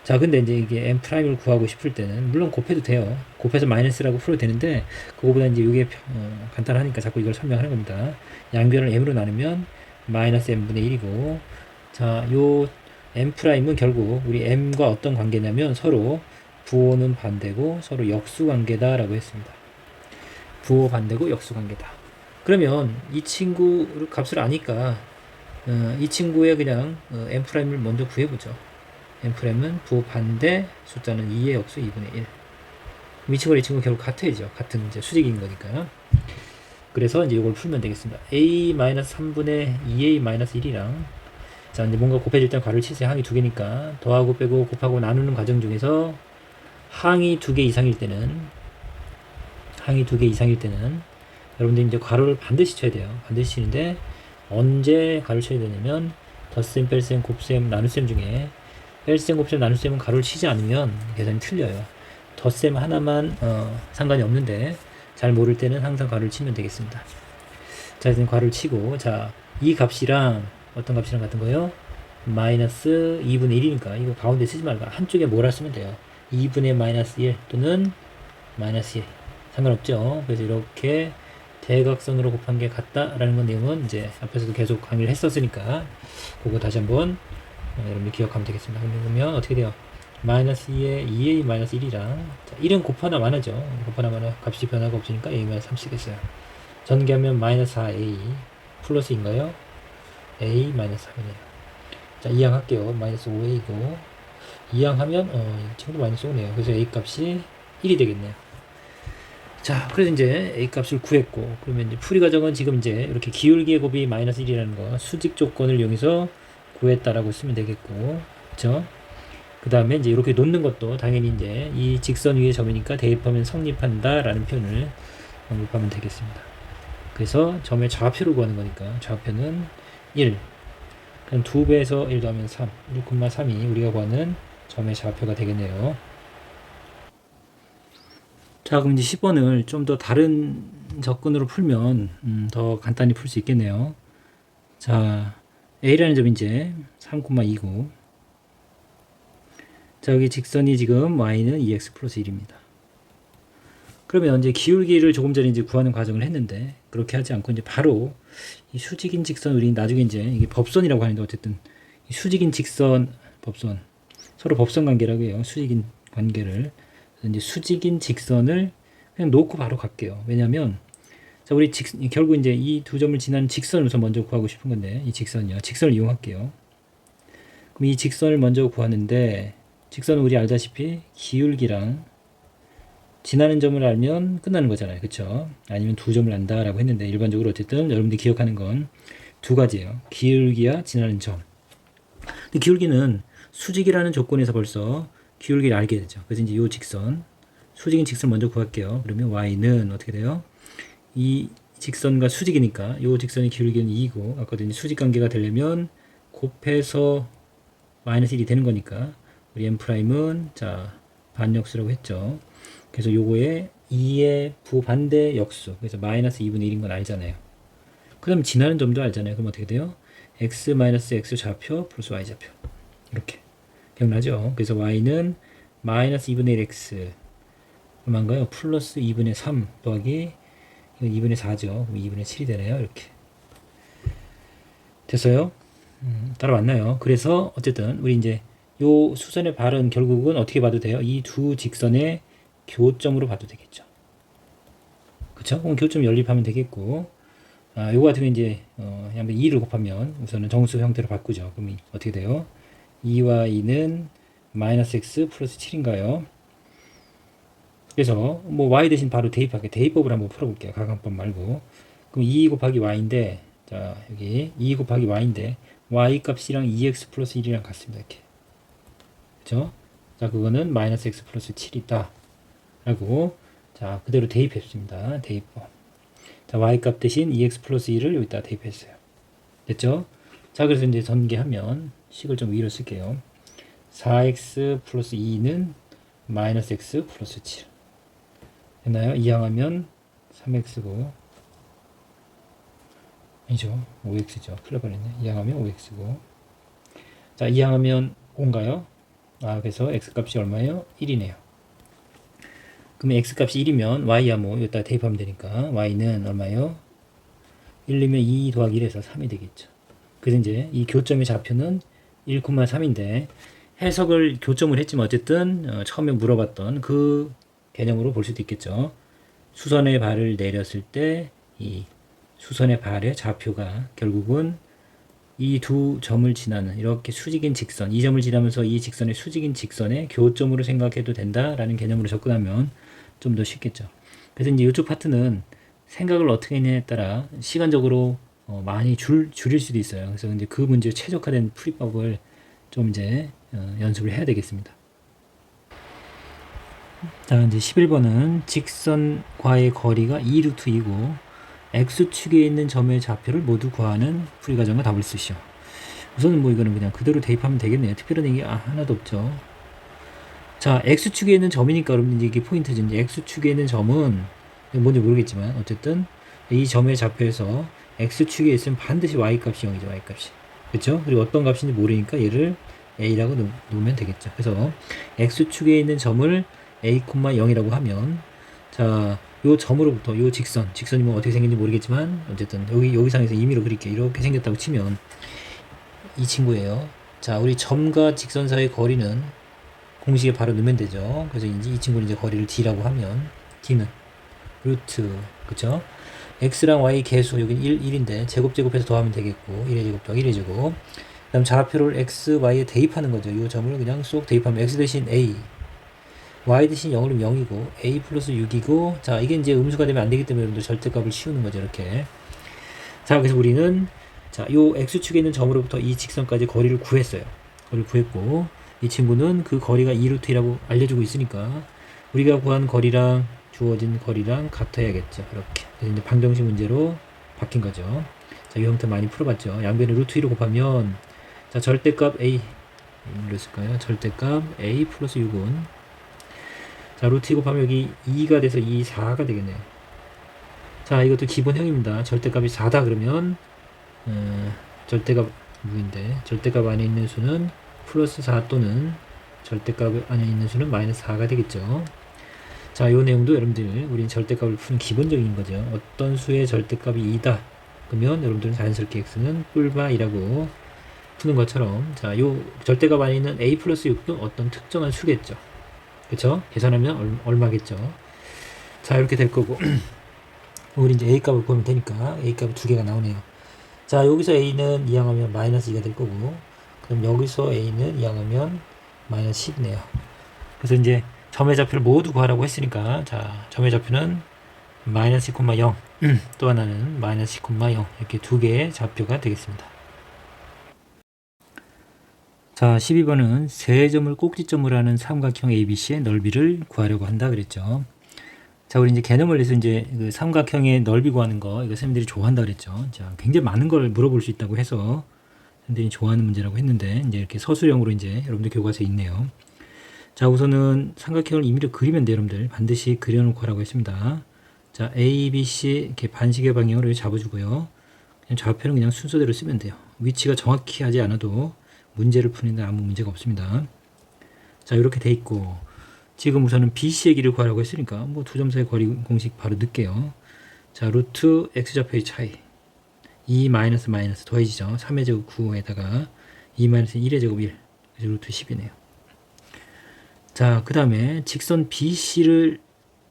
자, 근데 이제 이게 m'을 구하고 싶을 때는 물론 곱해도 돼요. 곱해서 마이너스라고 풀어도 되는데 그거보다 이제 이게 간단하니까 자꾸 이걸 설명하는 겁니다. 양변을 m으로 나누면 마이너스 m분의 1이고, 자, 요 m'은 결국 우리 m과 어떤 관계냐면 서로 부호는 반대고 서로 역수 관계다라고 했습니다. 부호 반대고 역수 관계다. 그러면 이 친구 값을 아니까 이 친구의 그냥 m'을 먼저 구해보죠. m'은 부호 반대, 숫자는 2의 역수 2분의 1. 이 친구랑 이 친구 결국 같아야죠. 같은 이제 수직인 거니까. 그래서 이제 이걸 풀면 되겠습니다. a-3분의 2a-1이랑 자, 이제 뭔가 곱해질 때 괄호를 치세요. 항이 두 개니까 더하고 빼고 곱하고 나누는 과정 중에서 항이 두 개 이상일 때는 여러분들 이제 괄호를 반드시 쳐야 돼요. 반드시 치는데 언제 괄호를 쳐야 되냐면 덧셈, 뺄셈, 곱셈, 나눗셈 중에 뺄셈, 곱셈, 나눗셈은 괄호를 치지 않으면 계산이 틀려요. 덧셈 하나만 상관이 없는데 잘 모를 때는 항상 괄호를 치면 되겠습니다. 자, 일단 괄호를 치고, 자, 이 값이랑 어떤 값이랑 같은 거예요? 마이너스 2분의 1이니까 이거 가운데 쓰지 말고 한쪽에 뭐라 쓰면 돼요. 2분의 마이너스 1 또는 마이너스 1 상관없죠. 그래서 이렇게 대각선으로 곱한 게 같다라는 건 내용은 이제 앞에서도 계속 강의를 했었으니까 그거 다시 한번 여러분들 기억하면 되겠습니다. 그러면 어떻게 돼요? 마이너스 2에 2a 마이너스 1이랑 자, 1은 곱하나 마나죠. 곱하나 마나 값이 변화가 없으니까 a 마이너스 3 쓰겠어요. 전개하면 마이너스 4a 플러스인가요? a 마이너스 3이네요. 자, 이항할게요. 마이너스 5a고 이항하면 이 친구도 마이너스 5네요. 그래서 a 값이 1이 되겠네요. 자, 그래서 이제 a 값을 구했고, 그러면 이제 풀이 과정은 지금 이제 이렇게 기울기의 곱이 마이너스 1이라는 거 수직 조건을 이용해서 구했다라고 쓰면 되겠고, 그쵸? 그 다음에 이제 이렇게 놓는 것도 당연히 이제 이 직선 위의 점이니까 대입하면 성립한다라는 표현을 언급하면 되겠습니다. 그래서 점의 좌표를 구하는 거니까 좌표는 1. 그럼 2배에서 1 더하면 3. 1,3이 우리가 구하는 점의 좌표가 되겠네요. 자, 그럼 이제 10번을 좀 더 다른 접근으로 풀면 더 간단히 풀 수 있겠네요. 자, A라는 점이 이제 3,2고, 자, 여기 직선이 지금 y는 2x 플러스 1입니다. 그러면 이제 기울기를 조금 전에 이제 구하는 과정을 했는데, 그렇게 하지 않고 이제 바로 이 수직인 직선, 우리 나중에 이제 이게 법선이라고 하는데, 어쨌든 이 수직인 직선, 법선, 서로 법선 관계라고 해요. 수직인 관계를. 이제 수직인 직선을 그냥 놓고 바로 갈게요. 왜냐면, 자, 우리 결국 이제 이 두 점을 지나는 직선을 우선 먼저 구하고 싶은 건데, 이 직선이요. 직선을 이용할게요. 그럼 이 직선을 먼저 구하는데, 직선은 우리 알다시피 기울기랑 지나는 점을 알면 끝나는 거잖아요. 그쵸? 아니면 두 점을 안다라고 했는데, 일반적으로 어쨌든 여러분들이 기억하는 건 두 가지예요. 기울기와 지나는 점. 근데 기울기는 수직이라는 조건에서 벌써 기울기를 알게 되죠. 그래서 이제 이 직선, 수직인 직선을 먼저 구할게요. 그러면 y는 어떻게 돼요? 이 직선과 수직이니까 이 직선의 기울기는 2이고, 아까도 이제 수직 관계가 되려면 곱해서 마이너스 1이 되는 거니까 우리 m'은 자 반역수라고 했죠. 그래서 요거에 2의 부반대 역수, 그래서 마이너스 2분의 1인 건 알잖아요. 그 다음 지나는 점도 알잖아요. 그럼 어떻게 돼요? x 마이너스 x 좌표 플러스 y 좌표, 이렇게 기억나죠? 그래서 y는 마이너스 2분의 1x 얼마인가요? 플러스 2분의 3 더하기 이건 2분의 4죠. 2분의 7이 되네요. 이렇게 됐어요? 따라왔나요? 그래서 어쨌든 우리 이제 요 수선의 발은 결국은 어떻게 봐도 돼요? 이 두 직선의 교점으로 봐도 되겠죠. 그쵸? 그럼 교점 연립하면 되겠고, 요거 같은 경우 이제 한번 2를 곱하면 우선은 정수 형태로 바꾸죠. 그럼 어떻게 돼요? 2와 2는 마이너스 x 플러스 7인가요? 그래서 뭐 y 대신 바로 대입할게요. 대입법을 한번 풀어볼게요. 가강법 말고. 그럼 2 곱하기 y인데, 자 여기 2 곱하기 y인데 y 값이랑 2x 플러스 1이랑 같습니다. 이렇게. 그쵸? 자, 그거는 마이너스 x 플러스 7이다 라고, 자 그대로 대입했습니다. 대입법. 자, y 값 대신 2x 플러스 1을 여기다 대입했어요. 됐죠? 자, 그래서 이제 전개하면 식을 좀 위로 쓸게요. 4x 플러스 2는 마이너스 x 플러스 7 됐나요? 이항하면 3x고, 아니죠, 5x죠. 큰일 날 뻔했네. 이항하면 5x고, 자 이항하면 5인가요? 그래서 x값이 얼마예요? 1이네요. 그러면 x값이 1이면 y야 뭐 여기다 대입하면 되니까 y는 얼마예요? 1이면 2 더하기 1에서 3이 되겠죠. 그래서 이제 이 교점의 좌표는 1,3인데 해석을 교점을 했지만 어쨌든 처음에 물어봤던 그 개념으로 볼 수도 있겠죠. 수선의 발을 내렸을 때 이 수선의 발의 좌표가 결국은 이 두 점을 지나는 이렇게 수직인 직선, 이 점을 지나면서 이 직선의 수직인 직선의 교점으로 생각해도 된다라는 개념으로 접근하면 좀 더 쉽겠죠. 그래서 이제 이쪽 파트는 생각을 어떻게 했냐에 따라 시간적으로 많이 줄일 수도 있어요. 그래서 이제 그 문제 최적화된 풀이법을 좀 이제 연습을 해야 되겠습니다. 자, 이제 11번은 직선과의 거리가 2루트 2고 x축에 있는 점의 좌표를 모두 구하는 풀이 과정과 답을 쓰시오. 우선은 뭐 이거는 그냥 그대로 대입하면 되겠네요. 특별한 얘기 하나도 없죠. 자, x축에 있는 점이니까 여러분들 이게 포인트죠. 이제 x축에 있는 점은 뭔지 모르겠지만 어쨌든 이 점의 좌표에서 x축에 있으면 반드시 y값이 0이죠. y값이. 그렇죠? 그리고 어떤 값인지 모르니까 얘를 a라고 놓으면 되겠죠. 그래서 x축에 있는 점을 a,0이라고 하면, 자, 요 점으로부터 요 직선이 뭐 어떻게 생긴지 모르겠지만 어쨌든 여기 상에서 임의로 그릴게요. 이렇게 생겼다고 치면 이 친구예요. 자, 우리 점과 직선 사이의 거리는 공식에 바로 넣으면 되죠. 그래서 이제 이 친구는 이제 거리를 d라고 하면 d는 루트, 그쵸? x랑 y 개수 여기는 1인데 제곱해서 더하면 되겠고 1의 제곱 더하기 1의 제곱, 그 다음 좌표를 x, y에 대입하는 거죠. 이 점을 그냥 쏙 대입하면 x 대신 a, y 대신 0이면 0이고 a 플러스 6이고, 자 이게 이제 음수가 되면 안 되기 때문에 여러분들 절대값을 씌우는 거죠. 이렇게. 자, 그래서 우리는 자, 요 x축에 있는 점으로부터 이 직선까지 거리를 구했어요. 거리를 구했고 이 친구는 그 거리가 2루트 1이라고 알려주고 있으니까 우리가 구한 거리랑 주어진 거리랑 같아야겠죠. 이렇게. 그래서 이제 방정식 문제로 바뀐 거죠. 자, 이 형태 많이 풀어봤죠. 양변을 루트 2로 곱하면 자, 절대값 a 이랬을까요? 절대값 a 플러스 6은 자, 루트 2 곱하면 여기 2가 돼서 2, 4가 되겠네요. 자, 이것도 기본형입니다. 절대값이 4다 그러면 절대값 무인데 절대값 안에 있는 수는 플러스 4 또는 절대값 안에 있는 수는 마이너스 4가 되겠죠. 자, 이 내용도 여러분들 우리는 절대값을 푸는 기본적인 거죠. 어떤 수의 절대값이 2다 그러면 여러분들은 자연스럽게 x는 뿔바이라고 푸는 것처럼 자, 요 절대값 안에 있는 a 플러스 6도 어떤 특정한 수겠죠. 그쵸? 계산하면 얼마겠죠. 자, 이렇게 될 거고 우리 이제 a 값을 구하면 되니까 a 값이 두 개가 나오네요. 자, 여기서 a는 이항하면 마이너스 2가 될 거고 그럼 여기서 a는 이항하면 마이너스 10이네요. 그래서 이제 점의 좌표를 모두 구하라고 했으니까 자, 점의 좌표는 마이너스 10,0 또 하나는 마이너스 10,0 이렇게 두 개의 좌표가 되겠습니다. 자, 12번은 세 점을 꼭지점으로 하는 삼각형 ABC의 넓이를 구하려고 한다 그랬죠. 자, 우리 이제 개념을 내서 이제 그 삼각형의 넓이 구하는 거 이거 선생님들이 좋아한다 그랬죠. 자, 굉장히 많은 걸 물어볼 수 있다고 해서 선생님들이 좋아하는 문제라고 했는데 이제 이렇게 서술형으로 이제 여러분들 교과서에 있네요. 자, 우선은 삼각형을 임의로 그리면 돼 여러분들 반드시 그려놓고 하라고 했습니다. 자, A, B, C 이렇게 반시계 방향으로 잡아주고요. 그냥 좌표는 그냥 순서대로 쓰면 돼요. 위치가 정확히 하지 않아도 문제를 푸는데 아무 문제가 없습니다. 자, 이렇게 돼 있고 지금 우선은 BC의 길을 구하라고 했으니까 뭐 두 점 사이 거리 공식 바로 넣을게요. 자, 루트 x좌표의 차이 2 마이너스 마이너스 더해지죠. 3의 제곱 9에다가 2 마이너스 1의 제곱 1 그래서 루트 10이네요. 자, 그 다음에 직선 BC를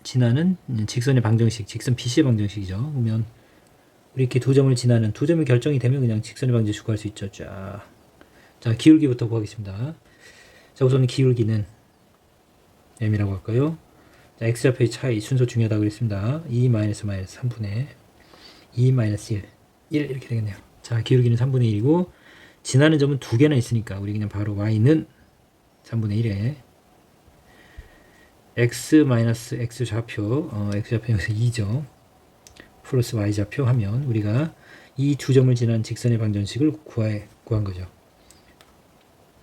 지나는 직선의 방정식, 직선 BC의 방정식이죠. 그러면 우리 이렇게 두 점을 지나는 두 점이 결정이 되면 그냥 직선의 방정식 구할 수 있죠. 자, 기울기부터 구하겠습니다. 자, 우선 기울기는 m이라고 할까요? 자, x좌표의 차이 순서 중요하다고 그랬습니다. 2 마이너스 마이너스 3분의 2 마이너스 1 이렇게 되겠네요. 자, 기울기는 3분의 1이고 지나는 점은 두 개나 있으니까 우리 그냥 바로 y는 3분의 1에 x 마이너스 x 좌표 x좌표 여기서 2죠. 플러스 y 좌표 하면 우리가 이 두 점을 지난 직선의 방정식을 구한 거죠.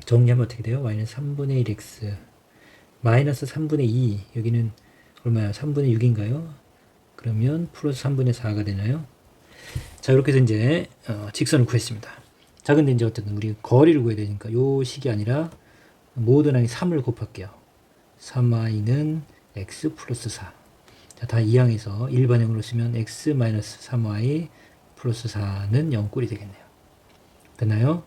정리하면 어떻게 돼요? y는 3분의 1x 마이너스 3분의 2 여기는 얼마야? 3분의 6인가요? 그러면 플러스 3분의 4가 되나요? 자, 이렇게 해서 이제 직선을 구했습니다. 자, 근데 이제 어쨌든 우리 거리를 구해야 되니까 요 식이 아니라 모든 항에 3을 곱할게요. 3y는 x 플러스 4. 자, 다 이항에서 일반형으로 쓰면 x 마이너스 3y 플러스 4는 0꼴이 되겠네요. 됐나요?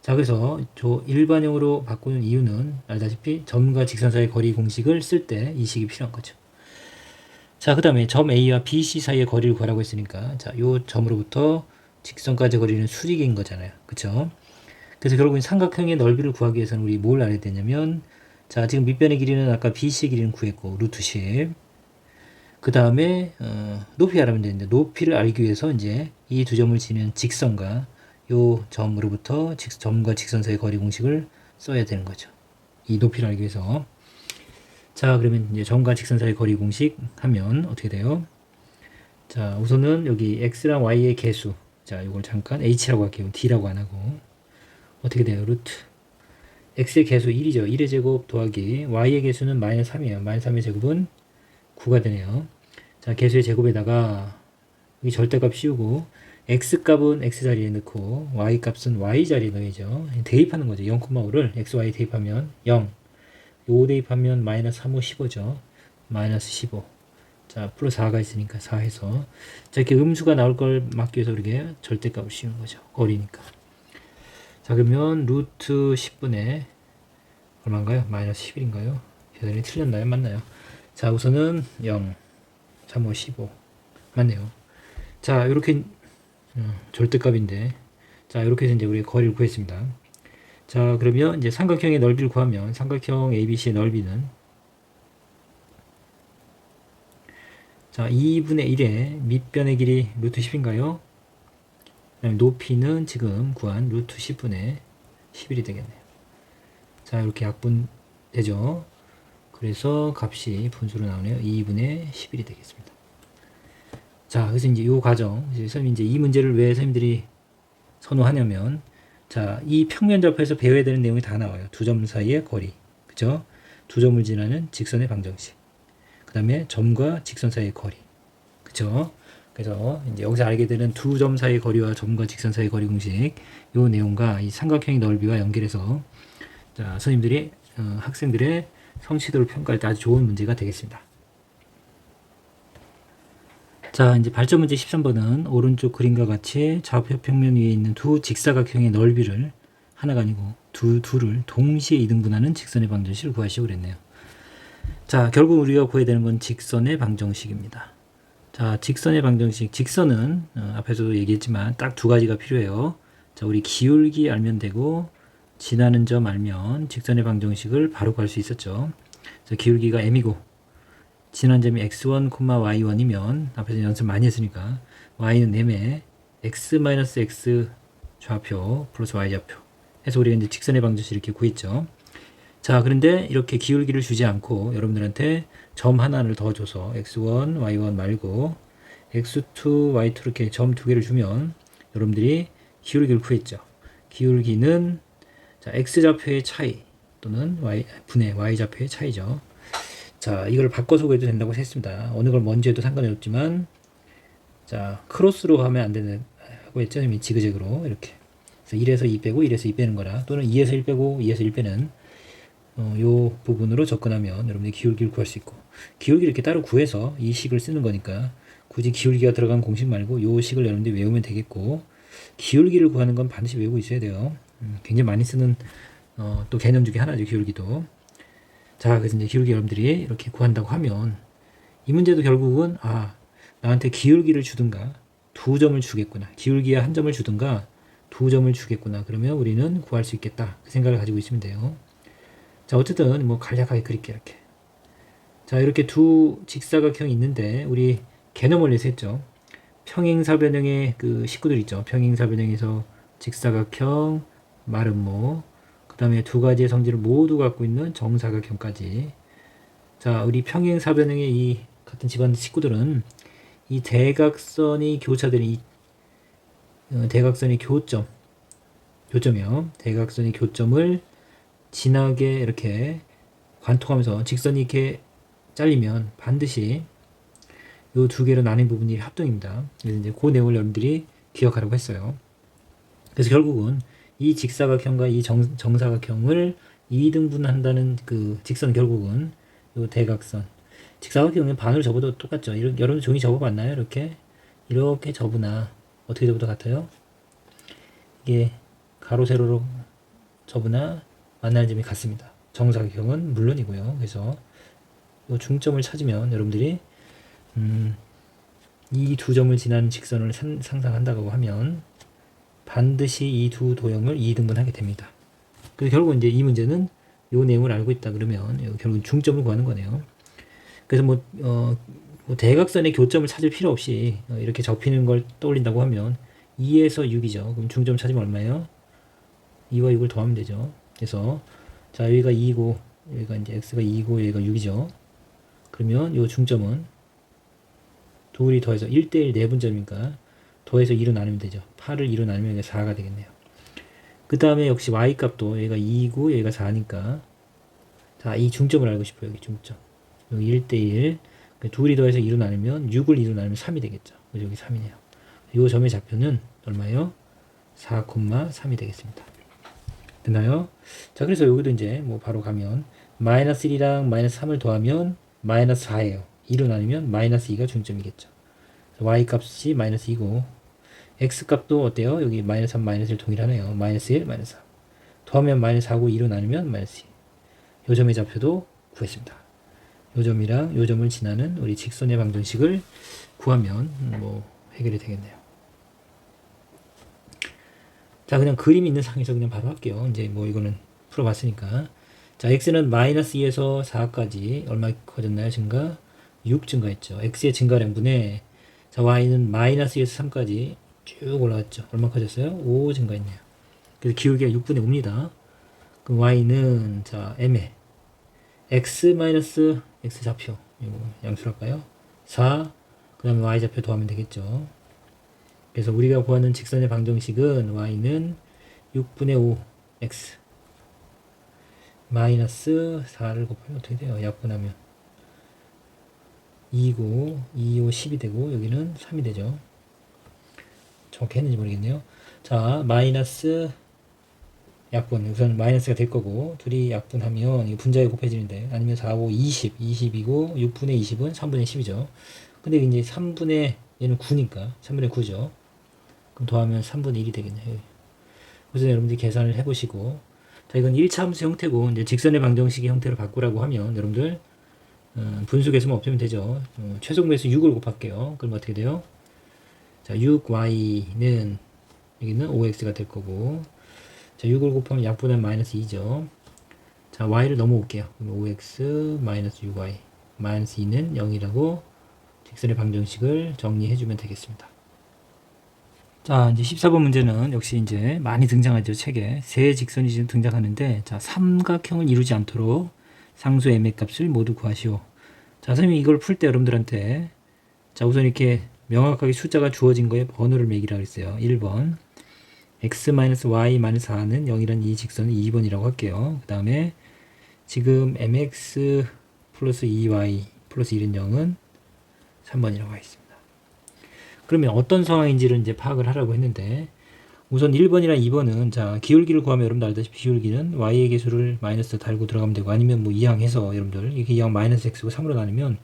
자, 그래서 저 일반형으로 바꾸는 이유는 알다시피 점과 직선 사이의 거리 공식을 쓸 때 이 식이 필요한 거죠. 자, 그 다음에 점 A와 BC 사이의 거리를 구하라고 했으니까 자, 요 점으로부터 직선까지 거리는 수직인 거잖아요. 그쵸? 그래서 결국은 삼각형의 넓이를 구하기 위해서는 우리 뭘 알아야 되냐면 자, 지금 밑변의 길이는 아까 BC의 길이는 구했고 루트 10. 그 다음에 높이 알아면 되는데 높이를 알기 위해서 이제 이 두 점을 지는 직선과 요 점으로부터 점과 직선 사이의 거리 공식을 써야 되는 거죠. 이 높이를 알기 위해서. 자, 그러면 이제 점과 직선 사이의 거리 공식 하면 어떻게 돼요? 자, 우선은 여기 x랑 y의 개수. 자, 이걸 잠깐 h라고 할게요. d라고 안 하고. 어떻게 돼요? 루트 x의 개수 1이죠. 1의 제곱 더하기 y의 개수는 마이너스 3이에요. 마이너스 3의 제곱은 9가 되네요. 자, 개수의 제곱에다가 여기 절대값 씌우고 x값은 x자리에 넣고 y값은 y자리에 넣어야죠. 대입하는 거죠. 0,5를 xy 대입하면 0. 5 대입하면 마이너스 3, 5, 15죠. 마이너스 15. 자, 플러스 4가 있으니까 4 해서 자, 이렇게 음수가 나올 걸 막기 위해서 이렇게 절대값을 씌우는 거죠. 거리니까. 자, 그러면 루트 10분의 얼마인가요? 마이너스 11인가요? 계산이 틀렸나요? 맞나요? 자, 우선은 0, 3, 5, 15 맞네요. 자, 이렇게 절대값인데 자, 이렇게 해서 이제 우리 거리를 구했습니다. 자, 그러면 이제 삼각형의 넓이를 구하면 삼각형 ABC의 넓이는 자, 2분의 1의 밑변의 길이 루트 10인가요? 그다음에 높이는 지금 구한 루트 10분의 11이 되겠네요. 자, 이렇게 약분 되죠. 그래서 값이 분수로 나오네요. 2분의 11이 되겠습니다. 자, 그래서 이제 이 과정, 선생님 이제 이 문제를 왜 선생님들이 선호하냐면, 자, 이 평면 좌표에서 배워야 되는 내용이 다 나와요. 두 점 사이의 거리, 그죠? 두 점을 지나는 직선의 방정식, 그 다음에 점과 직선 사이의 거리, 그죠? 그래서 이제 여기서 알게 되는 두 점 사이의 거리와 점과 직선 사이의 거리 공식, 요 내용과 이 삼각형의 넓이와 연결해서 자, 선생님들이 학생들의 성취도를 평가할 때 아주 좋은 문제가 되겠습니다. 자, 이제 발전 문제 13번은 오른쪽 그림과 같이 좌표 평면 위에 있는 두 직사각형의 넓이를 하나가 아니고 둘을 동시에 이등분하는 직선의 방정식을 구하시오 그랬네요. 자, 결국 우리가 구해야 되는 건 직선의 방정식입니다. 자, 직선의 방정식. 직선은 앞에서도 얘기했지만 딱 두 가지가 필요해요. 자, 우리 기울기 알면 되고 지나는 점 알면 직선의 방정식을 바로 구할 수 있었죠. 자, 기울기가 m이고 지난 점이 x1, y1이면 앞에서 연습 많이 했으니까 y는 m에 x-x 좌표 플러스 y 좌표 해서 우리가 이제 직선의 방정식 이렇게 구했죠. 자, 그런데 이렇게 기울기를 주지 않고 여러분들한테 점 하나를 더 줘서 x1, y1 말고 x2, y2 이렇게 점 두 개를 주면 여러분들이 기울기를 구했죠. 기울기는 자, x좌표의 차이 또는 분의 y좌표의 차이죠. 자, 이걸 바꿔서 구해도 된다고 했습니다. 어느 걸 먼저 해도 상관이 없지만 자, 크로스로 하면 안 된다고 했죠. 지그재그로 이렇게. 그래서 1에서 2 빼고 1에서 2 빼는 거라 또는 2에서 1 빼고 2에서 1 빼는 요 부분으로 접근하면 여러분들이 기울기를 구할 수 있고 기울기를 이렇게 따로 구해서 이 식을 쓰는 거니까 굳이 기울기가 들어간 공식 말고 요 식을 여러분들이 외우면 되겠고 기울기를 구하는 건 반드시 외우고 있어야 돼요. 굉장히 많이 쓰는 또 개념 중에 하나죠. 기울기도. 자, 그래서 이제 기울기 여러분들이 이렇게 구한다고 하면 이 문제도 결국은 나한테 기울기를 주든가 두 점을 주겠구나. 기울기에 한 점을 주든가 두 점을 주겠구나. 그러면 우리는 구할 수 있겠다. 그 생각을 가지고 있으면 돼요. 자, 어쨌든 뭐 간략하게 그릴게 이렇게. 자, 이렇게 두 직사각형이 있는데 우리 개념 원리에서 했죠. 평행사변형의 그 식구들 있죠. 평행사변형에서 직사각형, 마름모, 그 다음에 두 가지의 성질을 모두 갖고 있는 정사각형까지. 자, 우리 평행사변형의 이 같은 집안 식구들은 이 대각선이 교차되는 이 대각선의 교점이요. 대각선의 교점을 진하게 이렇게 관통하면서 직선이 이렇게 잘리면 반드시 이 두 개로 나뉜 부분이 합동입니다. 그래서 이제 그 내용을 여러분들이 기억하라고 했어요. 그래서 결국은 이 직사각형과 이 정사각형을 2등분한다는 그 직선 결국은 이 대각선. 직사각형은 반으로 접어도 똑같죠. 여러분 종이 접어봤나요? 이렇게 접으나 어떻게 접어도 같아요? 이게 가로 세로로 접으나 만나는 점이 같습니다. 정사각형은 물론이고요. 그래서 이 중점을 찾으면 여러분들이 이 두 점을 지나는 직선을 상상한다고 하면 반드시 이 두 도형을 2등분하게 됩니다. 그래서 결국 이제 이 문제는 이 내용을 알고 있다 그러면 결국 중점을 구하는 거네요. 그래서 뭐 대각선의 교점을 찾을 필요 없이 이렇게 접히는 걸 떠올린다고 하면 2에서 6이죠. 그럼 중점 찾으면 얼마예요? 2와 6을 더하면 되죠. 그래서 자, 여기가 2이고 여기가 이제 x가 2이고 여기가 6이죠. 그러면 이 중점은 둘이 더해서 1대1 내분점이니까 더해서 2로 나누면 되죠. 8을 2로 나누면 여기가 4가 되겠네요. 그 다음에 역시 y 값도 여기가 2이고 여기가 4니까 자, 이 중점을 알고 싶어요. 여기 중점. 여기 1대1 둘이 더해서 2로 나누면 6을 2로 나누면 3이 되겠죠. 그래서 여기 3이네요. 이 점의 좌표는 얼마예요? 4,3이 되겠습니다. 됐나요? 자, 그래서 여기도 이제 뭐 바로 가면 마이너스 1이랑 마이너스 3을 더하면 마이너스 4예요. 2로 나누면 마이너스 2가 중점이겠죠. y 값이 마이너스 2고 x 값도 어때요? 여기 마이너스 3, 마이너스 1 동일하네요. 마이너스 1, 마이너스 3 더하면 마이너스 4고 2로 나누면 마이너스 2. 요 점의 좌표도 구했습니다. 요 점이랑 요 점을 지나는 우리 직선의 방정식을 구하면 뭐 해결이 되겠네요. 자, 그냥 그림 있는 상에서 그냥 바로 할게요. 이제 뭐 이거는 풀어봤으니까. 자, x는 마이너스 2에서 4까지 얼마 커졌나요? 증가? 6 증가했죠. x의 증가량분에 자, y는 마이너스 2에서 3까지 쭉 올라왔죠. 얼마 커졌어요? 5 증가했네요. 그래서 기울기가 6분의 5입니다. 그럼 y는 자 m에 x 마이너스 x 좌표 이거 양수할까요? 4 그 다음에 y 좌표 더하면 되겠죠. 그래서 우리가 구하는 직선의 방정식은 y는 6분의 5 x 마이너스 4를 곱하면 어떻게 돼요? 약분하면 2고 2, 5, 10이 되고 여기는 3이 되죠. 정확히 했는지 모르겠네요. 자 마이너스 약분 우선 마이너스가 될 거고 둘이 약분하면 이 분자에 곱해지는데 아니면 4, 5, 20 20이고 6분의 20은 3분의 10이죠. 근데 이제 3분의 얘는 9니까 3분의 9죠. 그럼 더하면 3분의 1이 되겠네요. 그래서 여러분들이 계산을 해보시고 자 이건 1차 함수 형태고 이제 직선의 방정식의 형태로 바꾸라고 하면 여러분들 분수계수만 없애면 되죠. 최소배수 6을 곱할게요. 그럼 어떻게 돼요? 자 6y는 여기는 5x가 될 거고 자 6을 곱하면 약분하면 마이너스 2죠. 자 y를 넘어올게요. 그럼 5x 마이너스 6y 마이너스 2는 0이라고 직선의 방정식을 정리해주면 되겠습니다. 자 이제 14번 문제는 역시 이제 많이 등장하죠. 책에 세 직선이 지금 등장하는데 자 삼각형을 이루지 않도록 상수 m의 값을 모두 구하시오. 자 선생님이 이걸 풀 때 여러분들한테 자 우선 이렇게 명확하게 숫자가 주어진 거에 번호를 매기라 그랬어요. 1번 x-y-4는 0이란 이 직선은 2번이라고 할게요. 그 다음에 지금 mx 플러스 2y 플러스 1은 0은 3번이라고 하겠습니다. 그러면 어떤 상황인지를 이제 파악을 하라고 했는데 우선 1번이랑 2번은 자 기울기를 구하면 여러분들 알다시피 기울기는 y의 개수를 마이너스 달고 들어가면 되고 아니면 뭐 이항해서 여러분들 이렇게 이항 마이너스 x고 3으로 나누면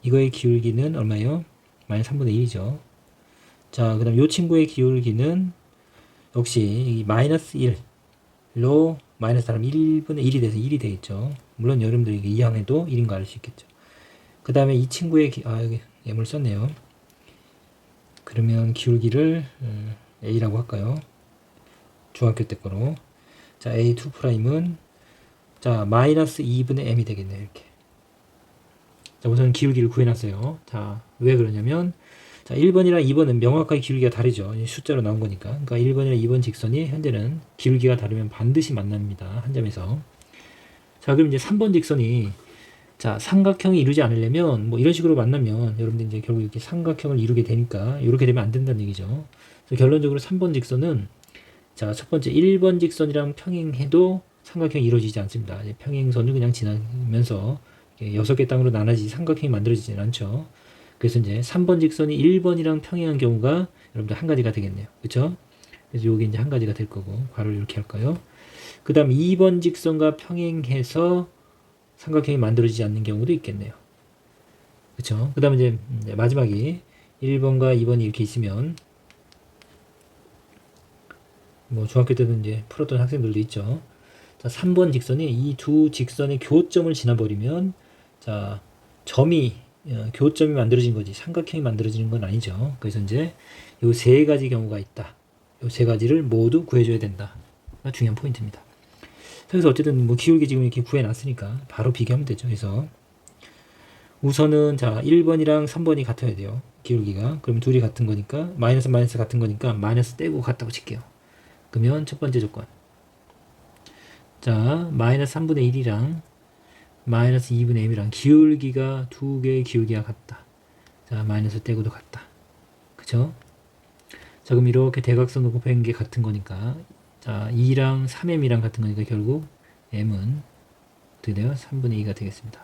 이거의 기울기는 얼마예요? 마이너스 3분의 1이죠. 자 그 다음 요 친구의 기울기는 역시 이 마이너스 1로 마이너스 달하면 1분의 1이 돼서 1이 되겠죠. 물론 여러분들이 이항해도 1인 거 알 수 있겠죠. 그 다음에 이 친구의 여기 예물 썼네요. 그러면 기울기를 A라고 할까요? 중학교 때 거로. 자, A2'은 자, 마이너스 2분의 M이 되겠네요. 이렇게. 자, 우선 기울기를 구해놨어요. 자, 왜 그러냐면 자, 1번이랑 2번은 명확하게 기울기가 다르죠. 숫자로 나온 거니까. 그러니까 1번이랑 2번 직선이 현재는 기울기가 다르면 반드시 만납니다. 한 점에서. 자, 그럼 이제 3번 직선이 자, 삼각형이 이루지 않으려면 뭐 이런 식으로 만나면 여러분들 이제 결국 이렇게 삼각형을 이루게 되니까 이렇게 되면 안 된다는 얘기죠. 그래서 결론적으로 3번 직선은 자, 첫 번째 1번 직선이랑 평행해도 삼각형이 이루어지지 않습니다. 평행선을 그냥 지나면서 6개 땅으로 나눠지지 삼각형이 만들어지진 않죠. 그래서 이제 3번 직선이 1번이랑 평행한 경우가 여러분들 한 가지가 되겠네요. 그렇죠? 그래서 여기 이제 한 가지가 될 거고 괄호를 이렇게 할까요? 그 다음 2번 직선과 평행해서 삼각형이 만들어지지 않는 경우도 있겠네요. 그쵸? 그 다음에 이제 마지막이 1번과 2번이 이렇게 있으면 뭐 중학교 때도 이제 풀었던 학생들도 있죠. 자, 3번 직선이 이 두 직선의 교점을 지나버리면 자, 점이 교점이 만들어진 거지 삼각형이 만들어지는 건 아니죠. 그래서 이제 요 세 가지 경우가 있다. 요 세 가지를 모두 구해줘야 된다. 가 중요한 포인트입니다. 그래서 어쨌든 뭐 기울기 지금 이렇게 구해놨으니까 바로 비교하면 되죠. 그래서 우선은 자 1번이랑 3번이 같아야 돼요. 기울기가. 그러면 둘이 같은 거니까 마이너스 마이너스 같은 거니까 마이너스 떼고 같다고 칠게요. 그러면 첫 번째 조건 자 마이너스 3분의 1이랑 마이너스 2분의 m이랑 기울기가 두 개의 기울기가 같다. 자 마이너스 떼고도 같다. 그쵸? 자 그럼 이렇게 대각선으로 곱한 게 같은 거니까 자 2랑 3m이랑 같은 거니까 결국 m은 어떻게 돼요? 3분의 2가 되겠습니다.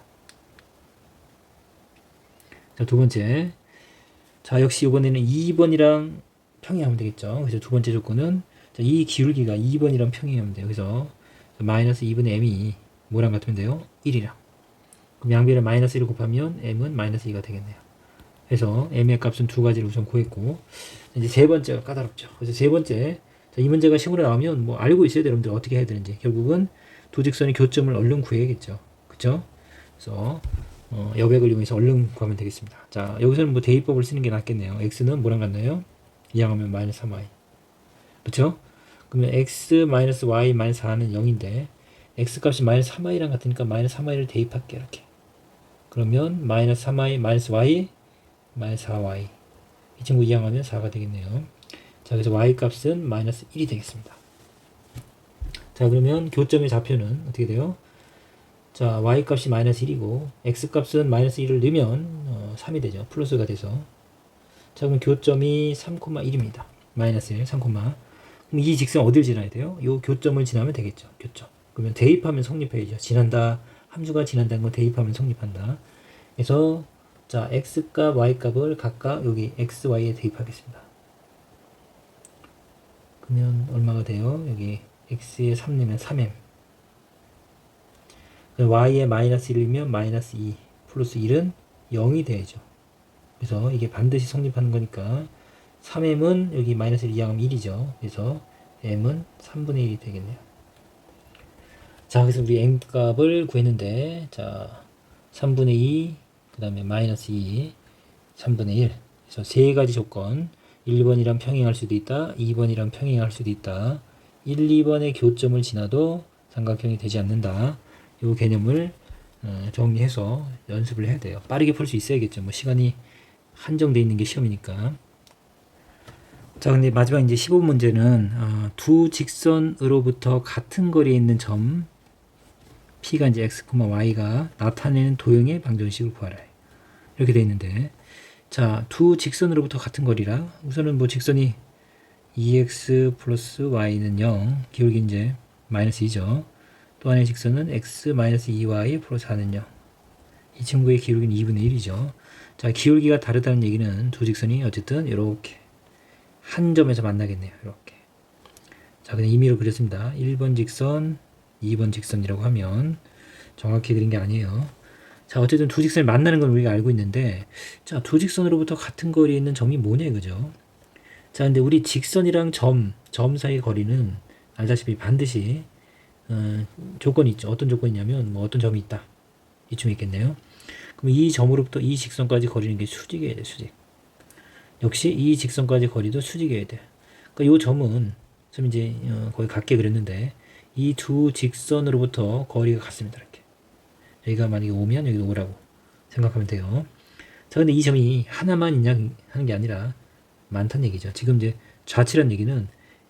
자 두 번째 자 역시 이번에는 2번이랑 평행하면 되겠죠. 그래서 두 번째 조건은 자, 이 기울기가 2번이랑 평행하면 돼요. 그래서 마이너스 2분의 m이 뭐랑 같으면 돼요? 1이랑. 그럼 양변에 마이너스 1을 곱하면 m은 마이너스 2가 되겠네요. 그래서 m의 값은 두 가지를 우선 구했고 이제 세 번째가 까다롭죠. 그래서 세 번째 자, 이 문제가 시험으로 나오면 뭐 알고 있어야 돼요. 여러분들 어떻게 해야 되는지. 결국은 두 직선의 교점을 얼른 구해야겠죠. 그쵸? 그래서 여백을 이용해서 얼른 구하면 되겠습니다. 자 여기서는 뭐 대입법을 쓰는 게 낫겠네요. x는 뭐랑 같나요? 이항하면 마이너스 3y. 그쵸? 그러면 x-y-4는 0인데 x 값이 마이너스 3y랑 같으니까 마이너스 3y를 대입할게 이렇게. 그러면 마이너스 3y 마이너스 y 마이너스 4y 이 친구 이항하면 4가 되겠네요. 자, 그래서 y 값은 마이너스 1이 되겠습니다. 자, 그러면 교점의 좌표는 어떻게 돼요? 자, y 값이 마이너스 1이고 x 값은 마이너스 1을 넣으면 3이 되죠. 플러스가 돼서. 자, 그럼 교점이 3,1입니다. 마이너스 1, 3, 그럼 이 직선 어딜 지나야 돼요? 요 교점을 지나면 되겠죠. 교점. 그러면 대입하면 성립해야죠. 지난다, 함수가 지난다는 건 대입하면 성립한다. 그래서 자, x값, y값을 각각 여기 x, y에 대입하겠습니다. 그러면 얼마가 돼요? 여기 x에 3 내면 3m. y에 마이너스 1이면 마이너스 2 플러스 1은 0이 돼야죠. 그래서 이게 반드시 성립하는 거니까 3m은 여기 마이너스 1 이항하면 1이죠. 그래서 m은 3분의 1이 되겠네요. 자, 그래서 우리 m 값을 구했는데, 자, 3분의 2, 그 다음에 마이너스 2, 3분의 1. 그래서 세 가지 조건. 1번이랑 평행할 수도 있다. 2번이랑 평행할 수도 있다. 1, 2번의 교점을 지나도 삼각형이 되지 않는다. 이 개념을 정리해서 연습을 해야 돼요. 빠르게 풀 수 있어야겠죠. 뭐 시간이 한정되어 있는 게 시험이니까. 자, 근데 마지막 이제 15문제는 두 직선으로부터 같은 거리에 있는 점 P가 이제 x, y가 나타내는 도형의 방정식을 구하라. 이렇게 되어 있는데, 자, 두 직선으로부터 같은 거리라. 우선은 뭐 직선이 2x 플러스 y는 0, 기울기 이제 마이너스 2죠. 또 하나의 직선은 x 마이너스 2y 플러스 4는 0. 이 친구의 기울기는 2분의 1이죠. 자, 기울기가 다르다는 얘기는 두 직선이 어쨌든 이렇게 한 점에서 만나겠네요. 이렇게. 자, 그냥 임의로 그렸습니다. 1번 직선, 2번 직선이라고 하면 정확히 그린 게 아니에요. 자, 어쨌든 두 직선이 만나는 건 우리가 알고 있는데, 자, 두 직선으로부터 같은 거리에 있는 점이 뭐냐 이거죠. 자, 근데 우리 직선이랑 점 사이 거리는 알다시피 반드시 조건이 있죠. 어떤 조건이냐면 뭐 어떤 점이 있다. 이쯤에 있겠네요. 그럼 이 점으로부터 이 직선까지 거리는 게 수직이어야 돼, 수직. 역시 이 직선까지 거리도 수직이어야 돼. 그러니까 이 점은 좀 이제 거의 같게 그렸는데 이 두 직선으로부터 거리가 같습니다. 이렇게. 여기가 만약에 5면 여기도 5라고 생각하면 돼요. 자, 근데 이 점이 하나만 있냐 하는 게 아니라 많다는 얘기죠. 지금 이제 좌측이라는 얘기는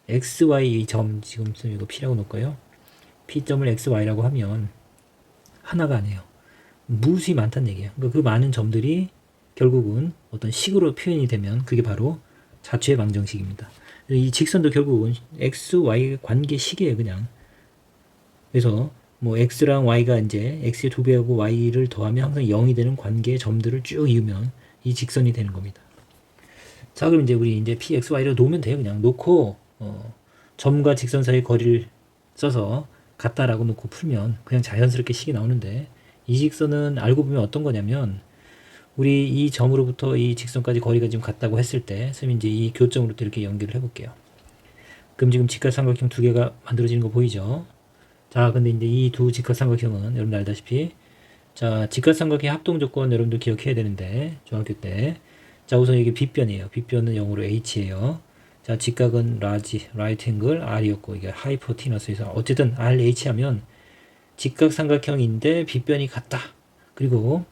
x, y 이 점 지금 이거 P라고 놓을까요? P점을 x, y라고 하면 하나가 아니에요. 무수히 많다는 얘기예요. 그러니까 그 많은 점들이 결국은 어떤 식으로 표현이 되면 그게 바로 자취의 방정식입니다. 이 직선도 결국은 x, y 관계식이에요, 그냥. 그래서 뭐 x랑 y가 이제 x의 2배하고 y를 더하면 항상 0이 되는 관계의 점들을 쭉 이으면 이 직선이 되는 겁니다. 자, 그럼 이제 우리 이제 p, x, y를 놓으면 돼요. 그냥 놓고 점과 직선 사이 거리를 써서 같다라고 놓고 풀면 그냥 자연스럽게 식이 나오는데, 이 직선은 알고 보면 어떤 거냐면 우리 이 점으로부터 이 직선까지 거리가 지금 같다고 했을 때, 선생님 이제 이 교점으로부터 이렇게 연결을 해볼게요. 그럼 지금 직각삼각형 두 개가 만들어지는 거 보이죠? 자, 근데 이제 이 두 직각삼각형은 여러분들 알다시피, 자, 직각삼각형 합동 조건 여러분들 기억해야 되는데, 중학교 때. 자, 우선 이게 빗변이에요. 빗변은 영어로 h예요. 자, 직각은 right angle r이었고, 이게 hypotenuse에서 어쨌든 RH 하면 직각삼각형인데 빗변이 같다. 그리고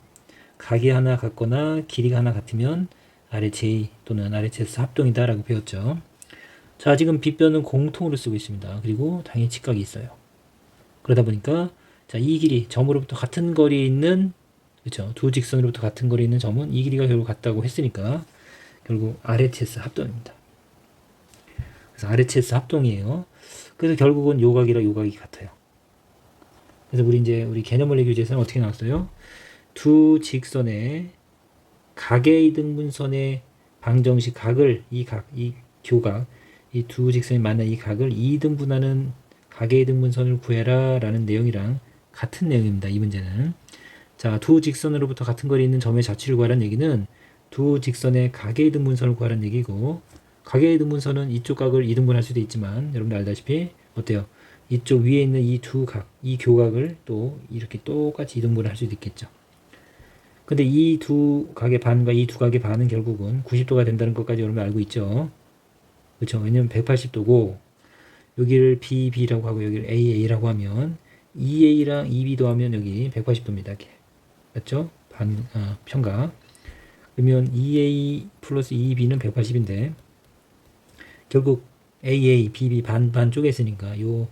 각이 하나 같거나 길이가 하나 같으면 RHA 또는 RHS 합동이다 라고 배웠죠. 자, 지금 빗변은 공통으로 쓰고 있습니다. 그리고 당연히 직각이 있어요. 그러다 보니까 자, 이 길이 점으로부터 같은 거리에 있는, 그렇죠, 두 직선으로부터 같은 거리에 있는 점은 이 길이가 결국 같다고 했으니까 결국 RHS 합동입니다. 그래서 RHS 합동이에요. 그래서 결국은 요각이랑 요각이 같아요. 그래서 우리 개념원리 교재에서는 어떻게 나왔어요? 두 직선의 각의 이등분선의 방정식 각을 이 교각, 이 두 직선이 만난 이 각을 2등분하는 각의 이등분선을 구해라 라는 내용이랑 같은 내용입니다. 이 문제는. 자, 두 직선으로부터 같은 거리에 있는 점의 자취를 구하라는 얘기는 두 직선의 각의 이등분선을 구하라는 얘기고, 각의 이등분선은 이쪽 각을 이등분할 수도 있지만 여러분들 알다시피 어때요? 이쪽 위에 있는 이 두 각, 이 교각을 또 이렇게 똑같이 이등분을 할 수도 있겠죠. 근데 이 두 각의 반과 이 두 각의 반은 결국은 90도가 된다는 것까지 여러분 알고 있죠. 그렇죠? 왜냐면 180도고 여기를 BB라고 하고 여기를 AA라고 하면 2A랑 2B 더하면 여기 180도입니다. 이렇게. 맞죠? 평각. 그러면 2A 플러스 2B는 180인데 결국 AA, BB 반 쪼갰으니까 요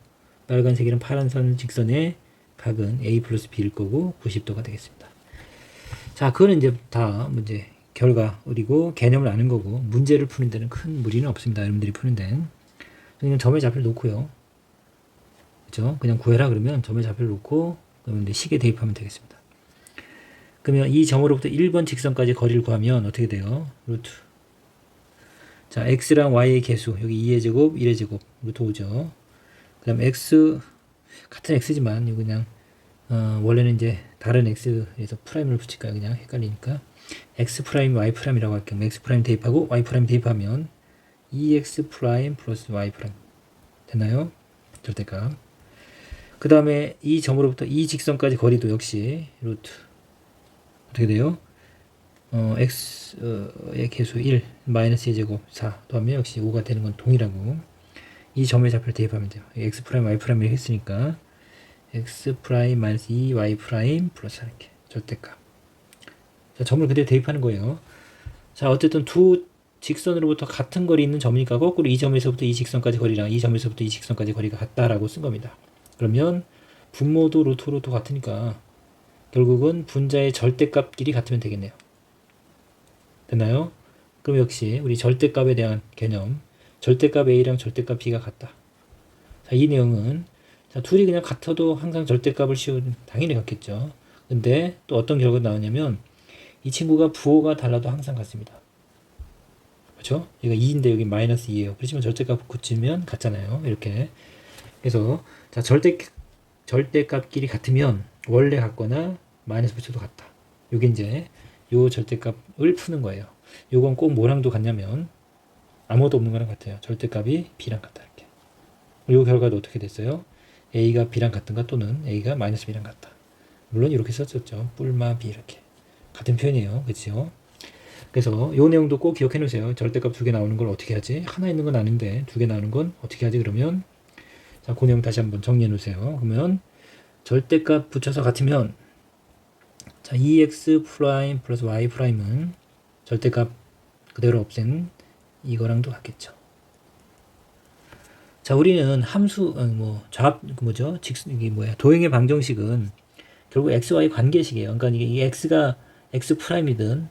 빨간색이랑 파란 선 직선의 각은 A 플러스 B일 거고 90도가 되겠습니다. 자, 그거는 이제 다 문제 결과 그리고 개념을 아는 거고 문제를 푸는 데는 큰 무리는 없습니다. 여러분들이 푸는 데는 그냥 점의 좌표를 놓고요. 그죠? 그냥 구해라 그러면 점의 좌표를 놓고 그러면 이제 식에 대입하면 되겠습니다. 그러면 이 점으로부터 1번 직선까지 거리를 구하면 어떻게 돼요? 루트. 자, x랑 y의 개수 여기 2의 제곱, 1의 제곱 루트 5죠. 그 다음 x 같은 x지만 이거 그냥 원래는 이제 다른 x에서 프라임을 붙일까요? 그냥 헷갈리니까 x 프라임 y 프라임이라고 할게요. x 프라임 대입하고 y 프라임 대입하면 2x 프라임 플러스 y 프라임 됐나요? 절대값. 그 다음에 이 점으로부터 이 직선까지 거리도 역시 루트 어떻게 돼요? x의 개수 1 마이너스 2제곱 4 더하면 역시 5가 되는 건 동일하고 이 점의 좌표를 대입하면 돼요. x 프라임 y 프라임을 했으니까 x 프라임 마이너스 2 y 프라임 플러스 이렇게 절대값. 자, 점을 그대로 대입하는 거예요. 자, 어쨌든 두 직선으로부터 같은 거리 있는 점이니까 거꾸로 이 점에서부터 이 직선까지 거리랑 이 점에서부터 이 직선까지 거리가 같다라고 쓴 겁니다. 그러면 분모도 루트 같으니까 결국은 분자의 절대값끼리 같으면 되겠네요. 됐나요? 그럼 역시 우리 절대값에 대한 개념 절대값 A랑 절대값 B가 같다. 자, 이 내용은 자, 둘이 그냥 같아도 항상 절대값을 씌우면 당연히 같겠죠. 근데 또 어떤 결과가 나오냐면 이 친구가 부호가 달라도 항상 같습니다. 그렇죠? 여기가 2인데 여기 마이너스 2예요. 그렇지만 절대값 붙이면 같잖아요. 이렇게. 그래서 자, 절대값끼리 같으면 원래 같거나 마이너스 붙여도 같다. 요게 이제 요 절대값을 푸는 거예요. 요건 꼭 뭐랑도 같냐면 아무것도 없는 거랑 같아요. 절대값이 B랑 같다. 이렇게. 요 결과도 어떻게 됐어요? A가 B랑 같은가 또는 A가 마이너스 B랑 같다. 물론 이렇게 썼었죠. 뿔마 B 이렇게. 같은 표현이에요. 그렇죠? 그래서 요 내용도 꼭 기억해 놓으세요. 절대값 두 개 나오는 걸 어떻게 하지? 하나 있는 건 아닌데 두 개 나오는 건 어떻게 하지? 그러면 자, 그 내용 다시 한번 정리해 놓으세요. 그러면 절대값 붙여서 같으면 자, 2x 프라임 플러스 y 프라임은 절대값 그대로 없앤 이거랑도 같겠죠. 자, 우리는 함수 뭐죠? 이게 뭐야? 도형의 방정식은 결국 xy 관계식이에요. 그러니까 이게 x가 x 프라임이든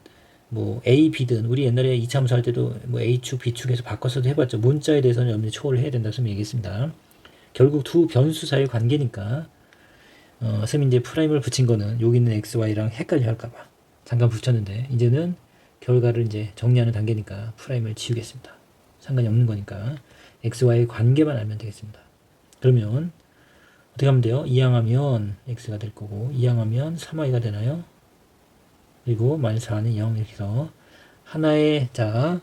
뭐 a, b든 우리 옛날에 이차함수 할 때도 뭐 a축, b축에서 바꿔서도 해봤죠. 문자에 대해서는 여러분들이 초월을 해야 된다 선생님이 얘기했습니다. 결국 두 변수 사이의 관계니까 선생님이 이제 프라임을 붙인 거는 여기 있는 xy랑 헷갈려 할까봐 잠깐 붙였는데 이제는 결과를 이제 정리하는 단계니까 프라임을 지우겠습니다. 상관이 없는 거니까 xy의 관계만 알면 되겠습니다. 그러면 어떻게 하면 돼요? 이항하면 x가 될 거고 이항하면 3y가 되나요? 그리고 마이너스 4는 0 이렇게 해서 하나의 자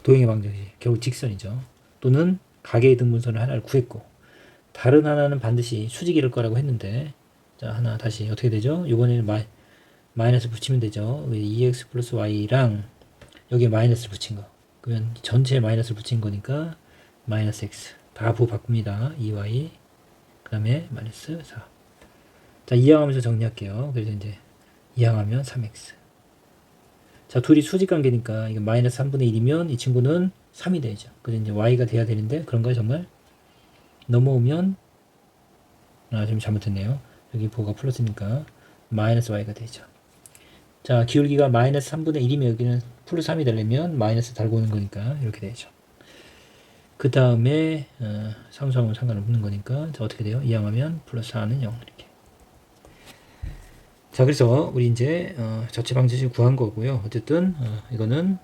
도형의 방정식 결국 직선이죠. 또는 가계의 등분선을 하나를 구했고 다른 하나는 반드시 수직일 거라고 했는데 자 하나 다시 어떻게 되죠? 이번에는 마이너스 붙이면 되죠. 2x 플러스 y랑 여기에 마이너스를 붙인 거 그러면 전체에 마이너스를 붙인 거니까 마이너스 x 다 부호 바꿉니다. 2y 그 다음에 마이너스 4 자 이항하면서 정리할게요. 그래서 이제 이항하면 3x 자 둘이 수직관계니까 이거 마이너스 3분의 1이면 이 친구는 3이 되죠. 그래서 이제 y가 돼야 되는데 그런가요 정말? 넘어오면 지금 잘못했네요. 여기 부호가 플러스니까 마이너스 y가 되죠. 자 기울기가 마이너스 3분의 1이면 여기는 플러스 3이 되려면 마이너스 달고 오는 거니까 이렇게 되죠. 그 다음에 상수하면 상관없는 거니까 자 어떻게 돼요? 이항하면 플러스 4는 0 이렇게. 자 그래서 우리 이제 저체 방정식 구한 거고요. 어쨌든 이거는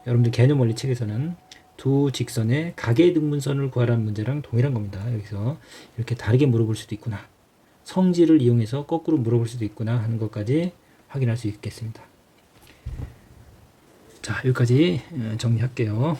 여러분들 개념 원리 책에서는 두 직선의 가계 등분선을 구하라는 문제랑 동일한 겁니다. 여기서 이렇게 다르게 물어볼 수도 있구나. 성질을 이용해서 거꾸로 물어볼 수도 있구나 하는 것까지 확인할 수 있겠습니다. 자 여기까지 정리할게요.